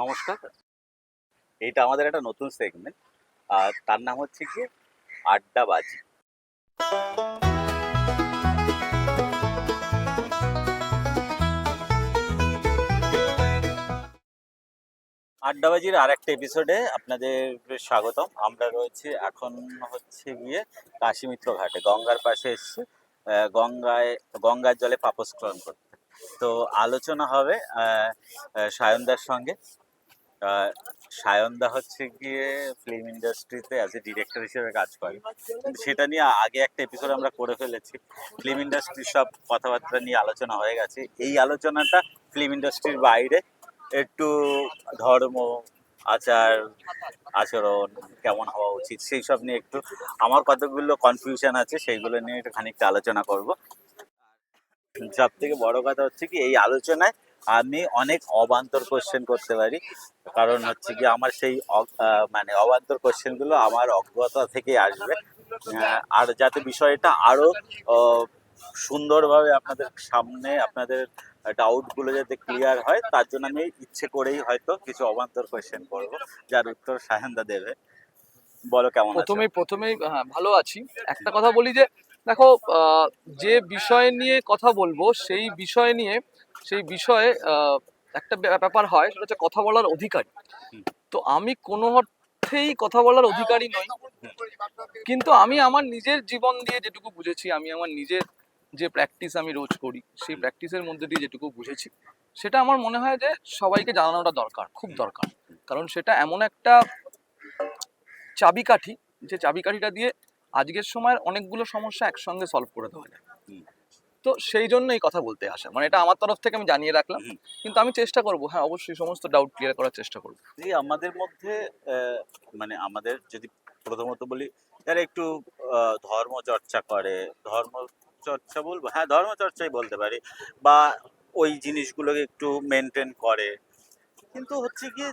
নমস্কার। এইটা আমাদের একটা নতুন সেগমেন্ট। আর তার নাম হচ্ছে গিয়ে আড্ডাবাজি। আড্ডাবাজির আরেকটা এপিসোডে আপনাদের স্বাগতম। আমরা রয়েছি এখন হচ্ছে গিয়ে কাশীমিত্র ঘাটে, গঙ্গার পাশে এসেছি। গঙ্গার জলে পাপস্খলন করতে। তো আলোচনা হবে সায়নদার সঙ্গে। আহ, সায়নদা হচ্ছে গিয়ে ফিল্ম ইন্ডাস্ট্রিতে অ্যাজ এ ডিরেক্টর হিসেবে কাজ করে, কিন্তু সেটা নিয়ে আগে একটা এপিসোড আমরা করে ফেলেছি। ফিল্ম ইন্ডাস্ট্রির সব কথাবার্তা নিয়ে আলোচনা হয়ে গেছে। এই আলোচনাটা ফিল্ম ইন্ডাস্ট্রির বাইরে, একটু ধর্ম, আচার আচরণ কেমন হওয়া উচিত সেই সব নিয়ে একটু, আমার কতগুলো কনফিউশন আছে সেইগুলো নিয়ে একটু খানিকটা আলোচনা করব। সব থেকে বড় কথা হচ্ছে কি, এই আলোচনায় আমি অনেক অবান্তর কোশ্চেন করতে পারি। কারণ হচ্ছে কি, আমার সেই মানে অবান্তর কোশ্চেন গুলো আমার অজ্ঞতা থেকে আসবে। আর যাতে বিষয়টা আরো সুন্দরভাবে আপনাদের সামনে, আপনাদের ডাউট গুলো যাতে ক্লিয়ার হয়, তার জন্য আমি ইচ্ছে করেই হয়তো কিছু অবান্তর কোশ্চেন করব, যার উত্তর সায়নদা দেবে। বলো কেমন আছো? প্রথমেই হ্যাঁ, ভালো আছি। একটা কথা বলি যে দেখো, যে বিষয় নিয়ে কথা বলবো সেই বিষয়ে একটা ব্যাপার হয়, সেটা হচ্ছে কথা বলার অধিকারী। হুম, তো আমি কোনো অর্থেই কথা বলার অধিকারী নই, কিন্তু আমি আমার নিজের জীবন দিয়ে যেটুকু বুঝেছি, আমি আমার নিজের যে প্র্যাকটিস আমি রোজ করি, সেই হুম, প্র্যাকটিসের মধ্যে দিয়ে যেটুকু বুঝেছি, সেটা আমার মনে হয় যে সবাইকে জানানোটা দরকার, খুব হুম, দরকার। কারণ সেটা এমন একটা চাবিকাঠি, যে চাবিকাঠিটা দিয়ে আজকের সময়ের অনেকগুলো সমস্যা একসঙ্গে সলভ করে দেওয়া যায়। হুম, তো সেই জন্য এই কথা বলতে আসা, মানে এটা আমার তরফ থেকে আমি জানিয়ে রাখলাম। হুম। কিন্তু আমি চেষ্টা করব, হ্যাঁ অবশ্যই সমস্ত ডাউট ক্লিয়ার করার চেষ্টা করব। এই আমাদের মধ্যে মানে আমাদের যদি প্রথমত বলি, যারা একটু ধর্ম চর্চা করে, ধর্ম চর্চা বলবো, হ্যাঁ ধর্ম চর্চাই বলতে পারি, বা ওই জিনিসগুলোকে একটু মেনটেন করে, কিন্তু হচ্ছে গিয়ে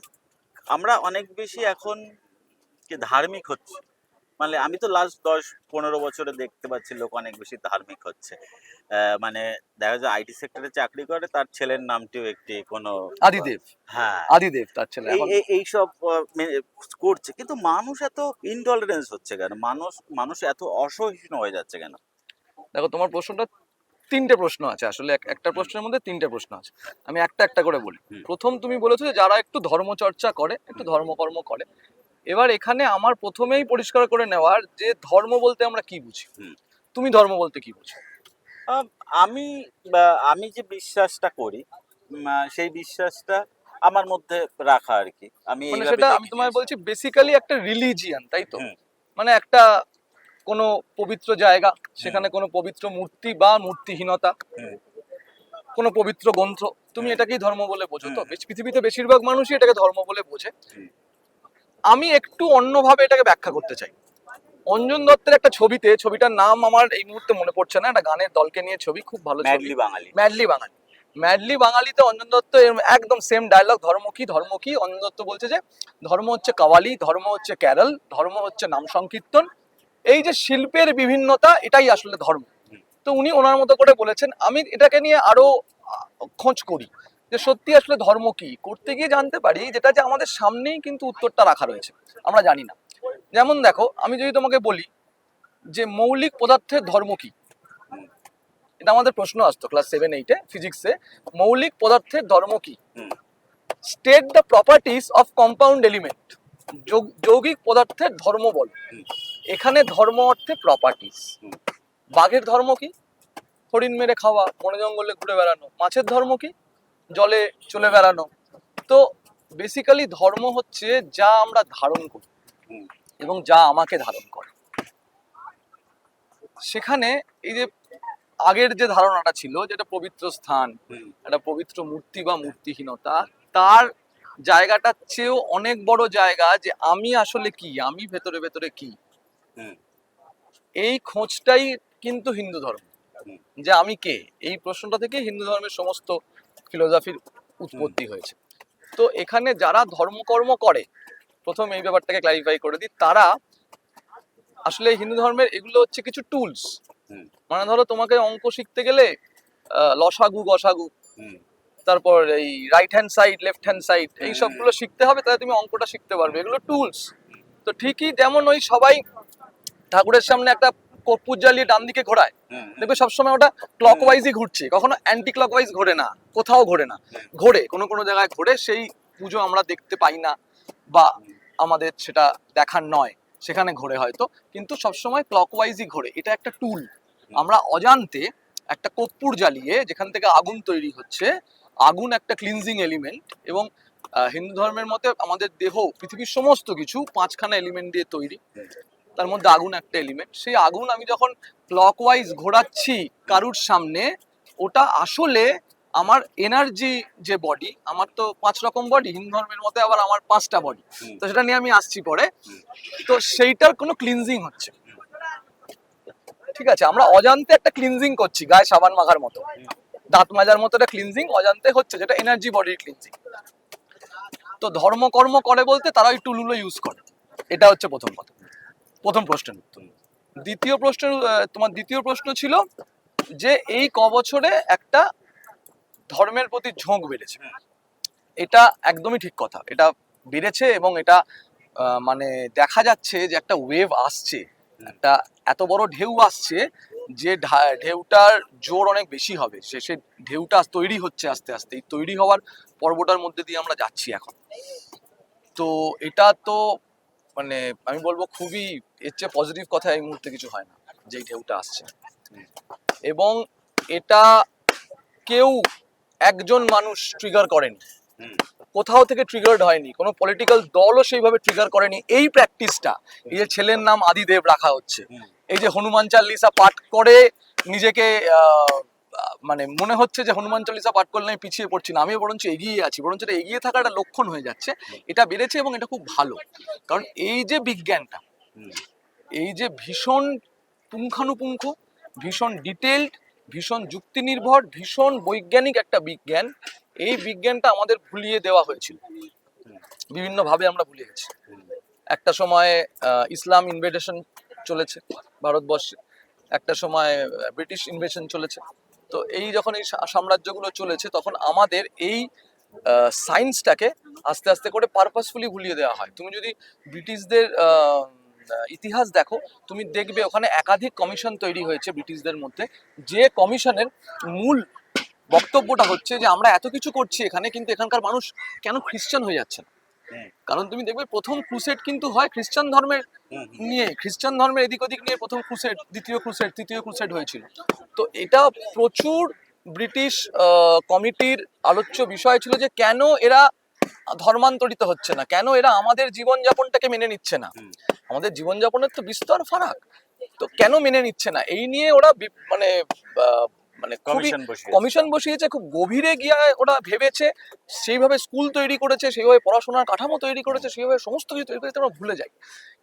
আমরা অনেক বেশি এখন কি ধার্মিক হচ্ছে। মানে আমি তো লাস্ট 10-15 বছরে দেখতে পাচ্ছি লোক অনেক বেশি ধার্মিক হচ্ছে। মানে দেখা যায় আইটি সেক্টরে চাকরি করে, তার ছেলের নামটিও একটি কোনো আদিদেব, হ্যাঁ, আদিদেব তার ছেলে এই এখন। এই এইসব করছে। কিন্তু মানুষ এত ইনটলারেন্স হচ্ছে কেন? মানুষ এত অসহিষ্ণু হয়ে যাচ্ছে কেন? দেখো, তোমার প্রশ্নটা তিনটে প্রশ্ন আছে আসলে, একটা হুম, প্রশ্নের মধ্যে তিনটে প্রশ্ন আছে। আমি একটা একটা করে বলি। হুম, প্রথম, তুমি বলেছো যে যারা একটু ধর্মচর্চা করে, একটু হুম, ধর্মকর্ম করে। এবার এখানে আমার প্রথমেই পরিষ্কার করে নেওয়ার যে ধর্ম বলতে আমরা কি বুঝি। হুম। তুমি ধর্ম বলতে কি বুঝো? আম, আমি আমি যে বিশ্বাসটা করি, সেই বিশ্বাসটা আমার মধ্যে রাখা আর কি, আমি মানে এইভাবে সেটা আমি দেখি তোমায় জিনিসটা। বলছি, বেসিক্যালি একটা রিলিজিয়ান, তাই তো? হুম, মানে একটা কোনো পবিত্র জায়গা, হুম, সেখানে কোনো পবিত্র মূর্তি বা মূর্তিহীনতা, হুম, কোনো পবিত্র গ্রন্থ, তুমি হুম, এটাকেই ধর্ম বলে বোঝো হুম, তো? পৃথিবীতে বেশিরভাগ মানুষই এটাকে ধর্ম বলে বোঝে। হুম। আমি একটু অন্যভাবে এটাকে ব্যাখ্যা করতে চাই। অঞ্জন দত্তের একটা ছবিতে, ছবিটার নাম আমার এই মুহূর্তে মনে পড়ছে না, একটা গানের দলকে নিয়ে ছবি, খুব ভালো ছবি, ম্যাডলি বাঙালি। ম্যাডলি বাঙালি। ম্যাডলি বাঙালিতে অঞ্জন দত্ত একদম সেম ডায়লগ, ধর্ম কি ধর্ম কি, অঞ্জন দত্ত বলছে যে ধর্ম হচ্ছে কাওয়ালি, ধর্ম হচ্ছে ক্যারল, ধর্ম হচ্ছে নাম সংকীর্তন, এই যে শিল্পের বিভিন্নতা, এটাই আসলে ধর্ম। হুম, তো উনি ওনার মতো করে বলেছেন। আমি এটাকে নিয়ে আরো খোঁজ করি যে সত্যি আসলে ধর্ম কি, করতে গিয়ে জানতে পারি যেটা যে আমাদের সামনেই কিন্তু উত্তরটা রাখা রয়েছে, আমরা জানি না। যেমন দেখো, আমি যদি তোমাকে বলি যে মৌলিক পদার্থের ধর্ম কি, হুম, এটা আমাদের প্রশ্ন আসতো ক্লাস 7-8-এ ফিজিক্সে। মৌলিক পদার্থের ধর্ম কি? Hmm, state the properties of compound element. যৌগিক পদার্থের ধর্ম বল। হুম, এখানে ধর্ম অর্থে প্রপার্টিজ। হুম, বাঘের ধর্ম কি? হরিণ মেরে খাওয়া, বনে জঙ্গলে ঘুরে বেড়ানো। মাছের ধর্ম কি? জলে চলে বেড়ানো। তো বেসিক্যালি ধর্ম হচ্ছে যা আমরা ধারণ করি হুম, এবং যা আমাকে ধারণ করে। সেখানে এই যে আগের যে ধারণাটা ছিল, যেটা পবিত্র স্থান, হুম, একটা পবিত্র মূর্তি বা মূর্তিহীনতা, তার জায়গাটার চেয়েও অনেক বড় জায়গা যে আমি আসলে কি, আমি ভেতরে ভেতরে কি, হুম, এই খোঁজটাই কিন্তু হিন্দু ধর্ম। হুম, যে আমি কে, এই প্রশ্নটা থেকে হিন্দু ধর্মের সমস্ত ফিলোসফির হুম, উৎপত্তি হয়েছে। তো এখানে যারা ধর্মকর্ম করে, প্রথম এই ব্যাপারটাকে ক্লারিফাই করে দিই, তারা আসলে হিন্দু ধর্মের এগুলো হচ্ছে কিছু টুলস। হুম, মানে ধরো তোমাকে অঙ্ক শিখতে গেলে লসাগু গসাগু, হুম, তারপর এই right hand side, left hand side, এই সবগুলো শিখতে হবে, তাহলে তুমি অঙ্কটা শিখতে পারবে। এগুলো টুলস। তো ঠিকই যেমন ওই সবাই ঠাকুরের সামনে একটা কর্পূর জ্বালিয়ে ডান দিকে ঘোরায়, দেখবে সবসময় ওটা ক্লকওয়াইজই ঘুরছে, কখনো অ্যান্টি ক্লকওয়াইজ ঘোরে না, কোথাও ঘোরে না। ঘোরে কোনো কোনো জায়গায় ঘোরে, সেই পুজো আমরা দেখতে পাই না বা আমাদের সেটা দেখার নয়, সেখানে ঘোরে হয়তো, কিন্তু সবসময় ক্লকওয়াইজই ঘোরে। এটা একটা টুল। আমরা অজান্তে একটা কর্পূর জ্বালিয়ে যেখান থেকে আগুন তৈরি হচ্ছে, আগুন একটা ক্লিনজিং এলিমেন্ট, এবং হিন্দু ধর্মের মতে আমাদের দেহ, পৃথিবীর সমস্ত কিছু 5খানা এলিমেন্ট দিয়ে তৈরি, তার মধ্যে আগুন একটা এলিমেন্ট। সেই আগুন আমি যখন ক্লকওয়াইজ ঘোরাচ্ছি কারুর সামনে, ওটা আসলে আমার এনার্জি যে বডি, আমার তো 5 রকম বডি, হিন্দু ধর্মের মতে আবার আমার 5টা বডি, তো সেটা নিয়ে আমি আসছি পরে। তো সেইটার কোনো ক্লিনজিং হচ্ছে, ঠিক আছে? আমরা অজান্তে একটা ক্লিনজিং করছি, গায়ে সাবান মাখার মতো, দাঁত মাজার মতো একটা ক্লিনজিং অজান্তে হচ্ছে, যেটা এনার্জি বডির ক্লিনজিং। তো ধর্মকর্ম করে বলতে তারা ওই টুলগুলো ইউজ করে। এটা হচ্ছে প্রথম কথা, প্রথম প্রশ্নের উত্তর। দ্বিতীয় প্রশ্ন, তোমার দ্বিতীয় প্রশ্ন ছিল যে এই বছরে একটা ধর্মের প্রতি ঝোঁক বেড়েছে। এটা একদমই ঠিক কথা, এটা বেড়েছে, এবং এটা মানে দেখা যাচ্ছে যে একটা ওয়েভ আসছে, একটা এত বড় ঢেউ আসছে যে ঢেউটার জোর অনেক বেশি হবে। সে ঢেউটা তৈরি হচ্ছে আস্তে আস্তে, এই তৈরি হওয়ার পর্বটার মধ্যে দিয়ে আমরা যাচ্ছি এখন। তো এটা তো মানে আমি বলবো খুবই, এর চেয়ে পজিটিভ কথা এই মুহূর্তে কিছু হয় না, যে এই ঢেউটা আসছে। এবং এটা কেউ একজন মানুষ ট্রিগার করেনি, কোথাও থেকে ট্রিগার্ড হয়নি, কোনো পলিটিক্যাল দলও সেইভাবে ট্রিগার করেনি। এই প্র্যাকটিসটা, এই যে ছেলের নাম আদিদেব রাখা হচ্ছে, এই যে হনুমান চালিসা পাঠ করে নিজেকে মানে মনে হচ্ছে যে হনুমান চালিসা পাঠ করলে আমি পিছিয়ে পড়ছি না, আমিও বরঞ্চ এগিয়ে আছি, বরঞ্চ এটা এগিয়ে থাকার একটা লক্ষণ হয়ে যাচ্ছে। এটা বেড়েছে এবং এটা খুব ভালো, কারণ এই যে বিজ্ঞানটা, এই যে ভীষণ পুঙ্খানুপুঙ্খ, ভীষণ ডিটেলড, ভীষণ যুক্তি নির্ভর, ভীষণ বৈজ্ঞানিক একটা বিজ্ঞান, এই বিজ্ঞানটা আমাদের ভুলিয়ে দেওয়া হয়েছিল, বিভিন্নভাবে আমরা ভুলে গেছি। একটা সময় ইসলাম ইনভেডেশন চলেছে ভারতবর্ষে, একটা সময় ব্রিটিশ ইনভেশন চলেছে। তো এই যখন এই সাম্রাজ্যগুলো চলেছে, তখন আমাদের এই সায়েন্সটাকে আস্তে আস্তে করে পারপাসফুলি ভুলিয়ে দেওয়া হয়। তুমি যদি ব্রিটিশদের ইতিহাস দেখো, তুমি দেখবে ওখানে একাধিক কমিশন তৈরি হয়েছে ব্রিটিশদের মধ্যে, যে কমিশনের মূল বক্তব্যটা হচ্ছে যে আমরা এত কিছু করছি এখানে, কিন্তু এখানকার মানুষ কেন খ্রিস্টান হয়ে যাচ্ছে না। কারণ তুমি দেখবে প্রথম ক্রুসেড কিন্তু হয় খ্রিস্টান ধর্মের নিয়ে, খ্রিস্টান ধর্মের এদিক ওদিক নিয়ে প্রথম ক্রুসেড, দ্বিতীয় ক্রুসেড, তৃতীয় ক্রুসেড হয়েছিল। তো এটা প্রচুর ব্রিটিশ কমিটির আলোচ্য বিষয় ছিল, যে কেন এরা ধর্মান্তরিত হচ্ছে না, কেন এরা আমাদের জীবনযাপনটাকে মেনে নিচ্ছে না, আমাদের জীবনযাপনের তো বিস্তর ফারাক, তো কেন মেনে নিচ্ছে না। এই নিয়ে ওরা মানে মানে কমিশন বসিয়েছে, খুব গভীরে গিয়ে ওরা ভেবেছে, সেইভাবে স্কুল তৈরি করেছে, সেইভাবে পড়াশোনার কাঠামো তৈরি করেছে, সেইভাবে সমস্ত কিছু তৈরি করেছে, আমরা ভুলে যাই।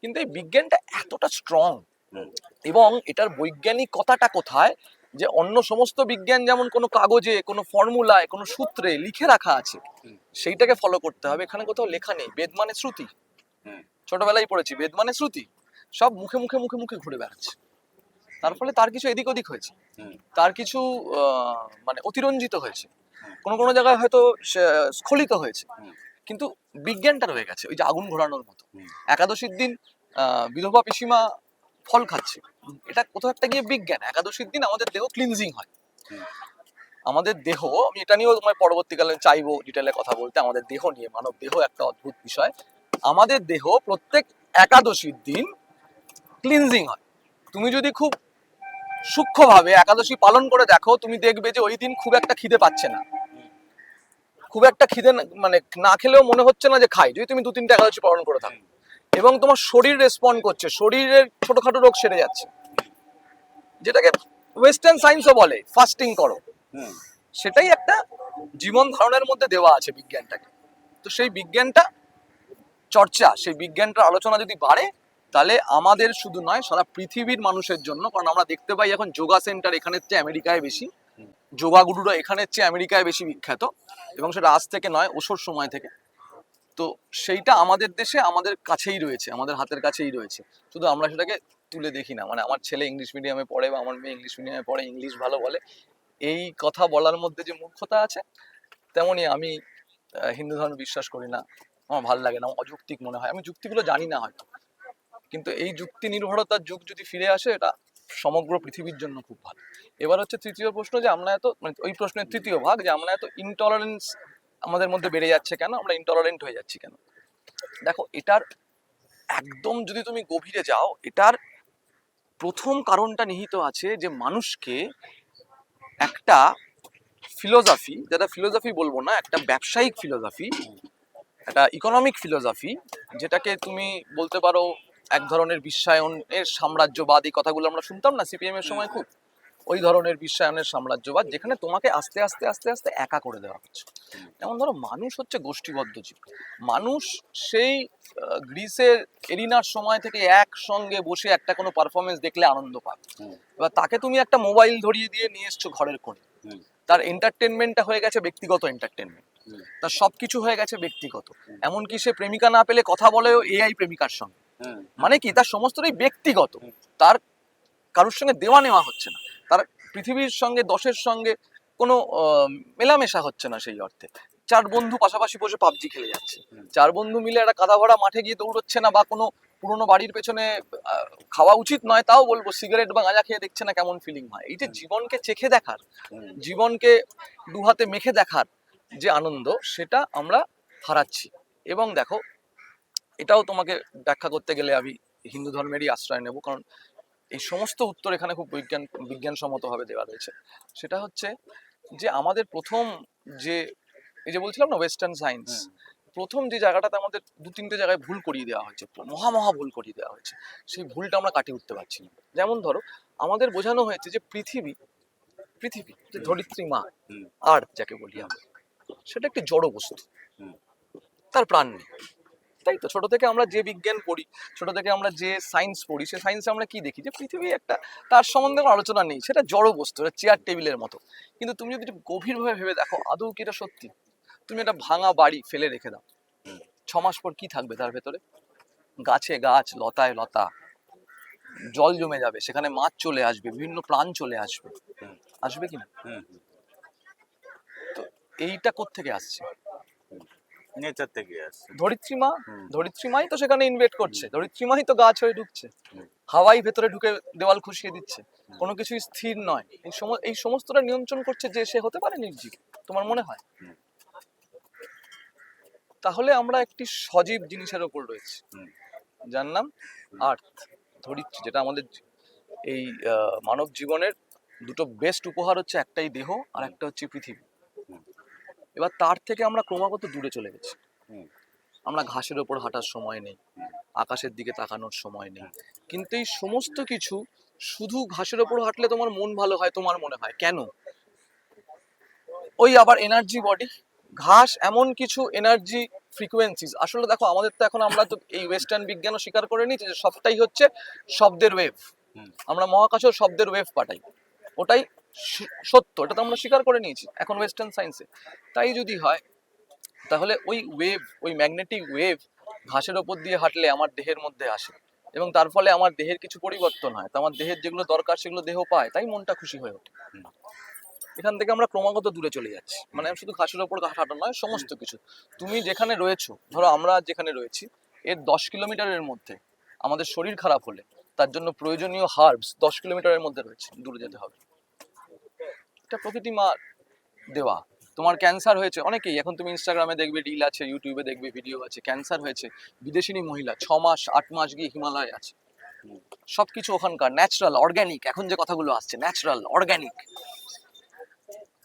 কিন্তু এই বিজ্ঞানটা এতটা স্ট্রং, এবং এটার বৈজ্ঞানিকতাটা কোথায়, যে অন্য সমস্ত বিজ্ঞান যেমন কোনো কাগজে, কোনো ফর্মুলায়, কোনো সূত্রে লিখে রাখা আছে, সেইটাকে ফলো করতে হবে, এখানে কোথাও লেখা নেই। বেদ মানে শ্রুতি, ছোটবেলায় পড়েছি, বেদ মানে শ্রুতি, সব মুখে মুখে মুখে মুখে ঘুরে বেড়াচ্ছে। তার ফলে তার কিছু এদিক ওদিক হয়েছে, তার কিছু মানে অতিরঞ্জিত হয়েছে, কোনো কোনো জায়গায় হয়তো স্খলিত হয়েছে, কিন্তু বিজ্ঞানটা রয়ে গেছে, ওই যে আগুন ঘোরানোর মতো। একাদশীর দিন বিধবা পিসিমা ফল খাচ্ছে, এটা কোথাও একটা গিয়ে বিজ্ঞান। একাদশীর দিন আমাদের দেহ ক্লিনজিং হয়, আমাদের দেহ, আমি এটা নিয়েও তোমায় পরবর্তীকালে চাইবো ডিটেলে কথা বলতে, আমাদের দেহ নিয়ে। মানব দেহ একটা অদ্ভুত বিষয়, আমাদের দেহ প্রত্যেক একাদশীর দিন ক্লিনজিং হয়। তুমি যদি খুব সূক্ষ্মভাবে একাদশী পালন করে দেখো, তুমি দেখবে যে ওই দিন খুব একটা খিদে পাচ্ছে না, খুব একটা খিদে মানে না খেলেও মনে হচ্ছে না যে খাই, যদি তুমি 2-3টা একাদশী পালন করে থাকো, এবং তোমার শরীর রেসপন্ড করছে, শরীরের ছোটখাটো রোগ সেরে যাচ্ছে, যেটাকে ওয়েস্টার্ন সায়েন্সও বলে ফাস্টিং করো। সেটাই একটা জীবন ধারণের মধ্যে দেওয়া আছে বিজ্ঞানটাকে। তো সেই বিজ্ঞানটা চর্চা, সেই বিজ্ঞানটার আলোচনা যদি বাড়ে, তাহলে আমাদের শুধু নয়, সারা পৃথিবীর মানুষের জন্য। কারণ আমরা দেখতে পাই এখন যোগা সেন্টার এখানের চেয়ে আমেরিকায় বেশি, যোগা গুরুরা এখানের চেয়ে আমেরিকায় বেশি বিখ্যাত, এবং সেটা আজ থেকে নয়, ওসর সময় থেকে। তো সেইটা আমাদের দেশে আমাদের কাছেই রয়েছে, আমাদের হাতের কাছেই রয়েছে, শুধু আমরা সেটাকে তুলে দেখি না। মানে আমার ছেলে ইংলিশ মিডিয়ামে পড়ে বা আমার মেয়ে ইংলিশ মিডিয়ামে পড়ে, ইংলিশ ভালো বলে, এই কথা বলার মধ্যে যে মূর্খতা আছে, তেমনই আমি হিন্দু ধর্মে বিশ্বাস করি না, আমার ভালো লাগে না, অযৌক্তিক মনে হয়। আমি যুক্তিগুলো জানি না হয়তো, কিন্তু এই যুক্তি নির্ভরতার যুগ যদি ফিরে আসে এটা সমগ্র পৃথিবীর জন্য খুব ভালো। এবার হচ্ছে তৃতীয় প্রশ্ন, যে আমরা এত মানে ওই প্রশ্নের তৃতীয় ভাগ, যে আমরা এত ইনটলারেন্স আমাদের মধ্যে বেড়ে যাচ্ছে কেন, আমরা ইনটলারেন্ট হয়ে যাচ্ছি কেন। দেখো, এটার একদম যদি তুমি গভীরে যাও, এটার প্রথম কারণটা নিহিত আছে যে মানুষকে একটা ফিলোসফি, যেটা ফিলোসফি বলবো না, একটা ব্যবসায়িক ফিলোসফি, একটা ইকোনমিক ফিলোসফি, যেটাকে তুমি বলতে পারো এক ধরনের বিশ্বায়নের সাম্রাজ্যবাদ, এই কথাগুলো আমরা শুনতাম না সিপিএম এর সময় খুব, ওই ধরনের বিশ্বায়নের সাম্রাজ্যবাদ, যেখানে তোমাকে আস্তে আস্তে আস্তে আস্তে একা করে দেওয়া হচ্ছে। যেমন ধরো, মানুষ হচ্ছে গোষ্ঠীবদ্ধ জীব। মানুষ সেই গ্রিসের এরিনার সময় থেকে একসঙ্গে বসে একটা কোনো পারফরমেন্স দেখলে আনন্দ পায়। এবার তাকে তুমি একটা মোবাইল ধরিয়ে দিয়ে নিয়ে এসছো ঘরের কোণে, তার এন্টারটেনমেন্টটা হয়ে গেছে ব্যক্তিগত এন্টারটেনমেন্ট, তার সবকিছু হয়ে গেছে ব্যক্তিগত। এমনকি সে প্রেমিকা না পেলে কথা বলেও এআই প্রেমিকার সঙ্গে। মানে কি, তার সমস্তটাই ব্যক্তিগত, তার কারোর সঙ্গে দেওয়া নেওয়া হচ্ছে না, তার পৃথিবীর সঙ্গে দশের সঙ্গে কোনো মেলামেশা হচ্ছে না। সেই অর্থে চার বন্ধু পাশাপাশি বসে পাবজি খেলে যাচ্ছে, চার বন্ধু মিলে একটা কাদা ভরা মাঠে গিয়ে দৌড়চ্ছে না, বা কোনো পুরোনো বাড়ির পেছনে খাওয়া উচিত নয় তাও বলবো, সিগারেট বা গাঁজা খেয়ে দেখছে না কেমন ফিলিং হয়। এই যে জীবনকে চেখে দেখার, জীবনকে দু হাতে মেখে দেখার যে আনন্দ, সেটা আমরা হারাচ্ছি। এবং দেখো, এটাও তোমাকে ব্যাখ্যা করতে গেলে আমি হিন্দু ধর্মেরই আশ্রয় নেব, কারণ এই সমস্ত উত্তর এখানে খুব বিজ্ঞানসম্মতভাবে দেওয়া রয়েছে। সেটা হচ্ছে যে আমাদের প্রথম যে, এই যে বলছিলাম না ওয়েস্টার্ন সায়েন্স, প্রথম যে জায়গাটাতে আমাদের দু তিনটে জায়গায় ভুল করিয়ে দেওয়া হয়েছে, মহা ভুল করিয়ে দেওয়া হয়েছে, সেই ভুলটা আমরা কাটিয়ে উঠতে পারছি না। যেমন ধরো, আমাদের বোঝানো হয়েছে যে পৃথিবী যে ধরিত্রী মা, আর্থ যাকে বলি আমরা, সেটা একটি জড় বস্তু, তার প্রাণ নেই। তাই তো ছোট থেকে আমরা যে বিজ্ঞান পড়ি, ছোট থেকে আমরা যে সায়েন্স পড়ি, সে সায়েন্সে আমরা কি দেখি, যে পৃথিবী একটা, তার সম্বন্ধে কোনো আলোচনা নেই, সেটা জড় বস্তু, এটা চেয়ার টেবিলের মতো। কিন্তু তুমি যদি গভীরভাবে ভেবে দেখো, আদৌ কি এটা সত্যি? তুমি একটা ভাঙা বাড়ি ফেলে রেখে দাও, 6 মাস পর কি থাকবে তার ভেতরে? গাছে গাছ, লতায় লতা, জল জমে যাবে, সেখানে মাছ চলে আসবে, বিভিন্ন প্রাণ চলে আসবে, আসবে কি না? তো এইটা কোত্থেকে আসছে? নেচার থেকে আসছে। ধরিত্রীমাই তো সেখানে ইনভেট করছে, ধরিত্রীমাই তো গাছ হয়ে ঢুকছে, হাওয়াই ভেতরে ঢুকে দেওয়াল খুশিয়ে দিচ্ছে। কোনো কিছুই স্থির নয়, এই সমস্তটা নিয়ন্ত্রণ করছে যে, সে হতে পারে নির্জীব? তোমার মনে হয়? তাহলে আমরা একটি সজীব জিনিসের ওপর রয়েছে, যার নাম আর্থ, ধরিত্রী, যেটা আমাদের এই মানব জীবনের দুটো বেস্ট উপহার হচ্ছে, একটাই দেহ আর একটা হচ্ছে পৃথিবী। এবার তার থেকে আমরা ক্রমাগত দূরে চলে গেছি। আমরা ঘাসের ওপর হাঁটার সময় নেই, আকাশের দিকে তাকানোর সময় নেই। কিন্তু এই সমস্ত কিছু, শুধু ঘাসের ওপর হাঁটলে তোমার মন ভালো হয়, তোমার মনে হয় কেন? ওই আবার এনার্জি বডি, ঘাস এমন কিছু এনার্জি ফ্রিকোয়েন্সিস। আসলে দেখো, আমাদের তো এখন, আমরা তো এই ওয়েস্টার্ন বিজ্ঞানও স্বীকার করে নিয়েছি যে সবটাই হচ্ছে শব্দের ওয়েভ। আমরা মহাকাশেও শব্দের ওয়েভ পাঠাই, ওটাই সত্য, এটা তো আমরা স্বীকার করে নিয়েছি এখন ওয়েস্টার্ন সায়েন্সে। তাই যদি হয়, তাহলে ওই ওয়েভ, ওই ম্যাগনেটিক ওয়েভ ঘাসের ওপর দিয়ে হাঁটলে আমার দেহের মধ্যে আসে, এবং তার ফলে আমার দেহের কিছু পরিবর্তন হয়, তো আমার দেহের যেগুলো দরকার সেগুলো দেহ পায়, তাই মনটা খুশি হয়ে ওঠে। এখান থেকে আমরা ক্রমাগত দূরে চলে যাচ্ছি। মানে শুধু ঘাসের ওপর হাঁটা নয়, সমস্ত কিছু। তুমি যেখানে রয়েছো, ধরো আমরা যেখানে রয়েছি, এর 10 কিলোমিটারের মধ্যে আমাদের শরীর খারাপ হলে তার জন্য প্রয়োজনীয় হার্বস 10 কিলোমিটারের মধ্যে রয়েছে, দূরে যেতে হবে। এটা প্রকৃতি মার দেওয়া। তোমার ক্যান্সার হয়েছে, অনেকেই এখন তুমি ইনস্টাগ্রামে দেখবে রিল আছে, ইউটিউবে দেখবে ভিডিও আছে, ক্যান্সার হয়েছে, বিদেশিনী মহিলা 6 মাস 8 মাস গিয়ে হিমালয়ে আছে। সবকিছু ওখানকার ন্যাচারাল, অর্গ্যানিক, এখন যে কথাগুলো আসছে ন্যাচারাল অর্গ্যানিক,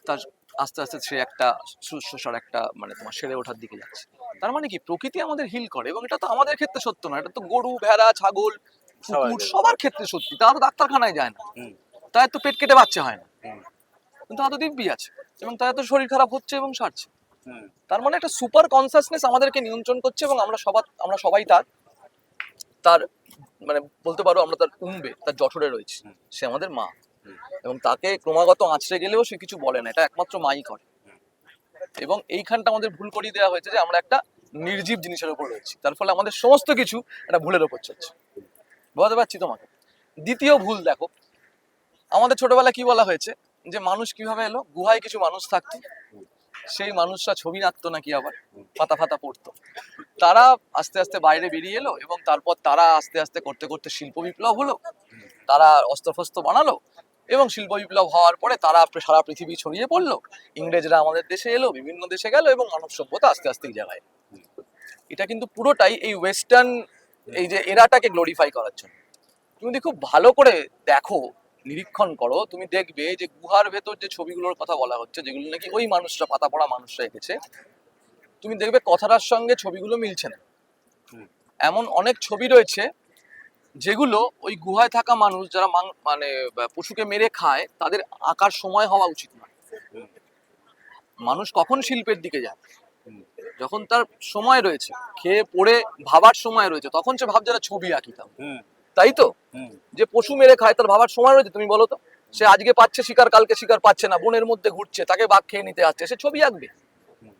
তার আস্তে আস্তে সে একটা শুশ্রূষার একটা, মানে তোমার সেরে ওঠার দিকে যাচ্ছে। তার মানে কি, প্রকৃতি আমাদের হিল করে, এবং এটা তো আমাদের ক্ষেত্রে সত্য না, এটা তো গরু, ভেড়া, ছাগল, কুকুর সবার ক্ষেত্রে সত্যি। তারা তো ডাক্তারখানায় যায় না, তাই তো পেট কেটে বাচ্চা হয় না, কিন্তু তারা তো দিব্যি আছে, এবং তাদের তো শরীর খারাপ হচ্ছে এবং সারছে। তার মানে একটা সুপার কনসাসনেস আমাদেরকে নিয়ন্ত্রণ করছে, এবং আমরা সবাই তার তার মানে বলতে পারো আমরা তার কুম্বে, তার জঠরে রয়েছে। সে আমাদের মা, এবং তাকে ক্রমাগত আঁচড়ে গেলেও সে কিছু বলে না, এটা একমাত্র মাই করে। এবং এইখানটা আমাদের ভুল করিয়ে দেওয়া হয়েছে যে আমরা একটা নির্জীব জিনিসের উপর রয়েছি, তার ফলে আমাদের সমস্ত কিছু একটা ভুলের উপর চলছে। বুঝতে পারছি তোমাকে? দ্বিতীয় ভুল দেখো, আমাদের ছোটবেলায় কি বলা হয়েছে, যে মানুষ কিভাবে এলো, গুহায় কিছু মানুষ থাকতো, সেই মানুষরা ছবি আঁকতো নাকি আবার পাতা ফাতা পড়তো। তারা আস্তে আস্তে বাইরে বেরিয়ে এলো এবং তারপর তারা আস্তে আস্তে করতে করতে শিল্প বিপ্লব হলো, তারা অস্ত্রফস্ত্র বানালো এবং শিল্প বিপ্লব হওয়ার পরে তারা সারা পৃথিবী ছড়িয়ে পড়লো। ইংরেজরা আমাদের দেশে এলো, বিভিন্ন দেশে গেল এবং মানব সভ্যতা আস্তে আস্তে এই জায়গায়। এটা কিন্তু পুরোটাই এই ওয়েস্টার্ন এই যে এরাটাকে গ্লোরিফাই করার জন্য। তুমি যদি খুব ভালো করে দেখো, নিরীক্ষণ করো, তুমি দেখবে যে গুহার ভেতর যে ছবিগুলোর কথা বলা হচ্ছে, যেগুলো নাকি ওই মানুষরা, পাতা পড়া মানুষরা এঁকেছে, তুমি দেখবে কথাটার সঙ্গে ছবিগুলো মিলছে না। এমন অনেক ছবি রয়েছে যেগুলো ওই গুহায় থাকা মানুষ যারা মানে পশুকে মেরে খায়, তাদের আঁকার সময় হওয়া উচিত না। মানুষ কখন শিল্পের দিকে যায়? যখন তার সময় রয়েছে, খেয়ে পড়ে ভাবার সময় রয়েছে, তখন সে ভাবছে না ছবি আঁকি। তাই তো? যে পশু মেরে খায়, তার ভাবার সময় রয়েছে। তুমি বলো তো, সে আজকে পাচ্ছে শিকার, কালকে শিকার পাচ্ছে না, বনের মধ্যে ঘুরছে, তাকে বাঘ খেয়ে নিতে আসছে, সে ছবি আঁকবে।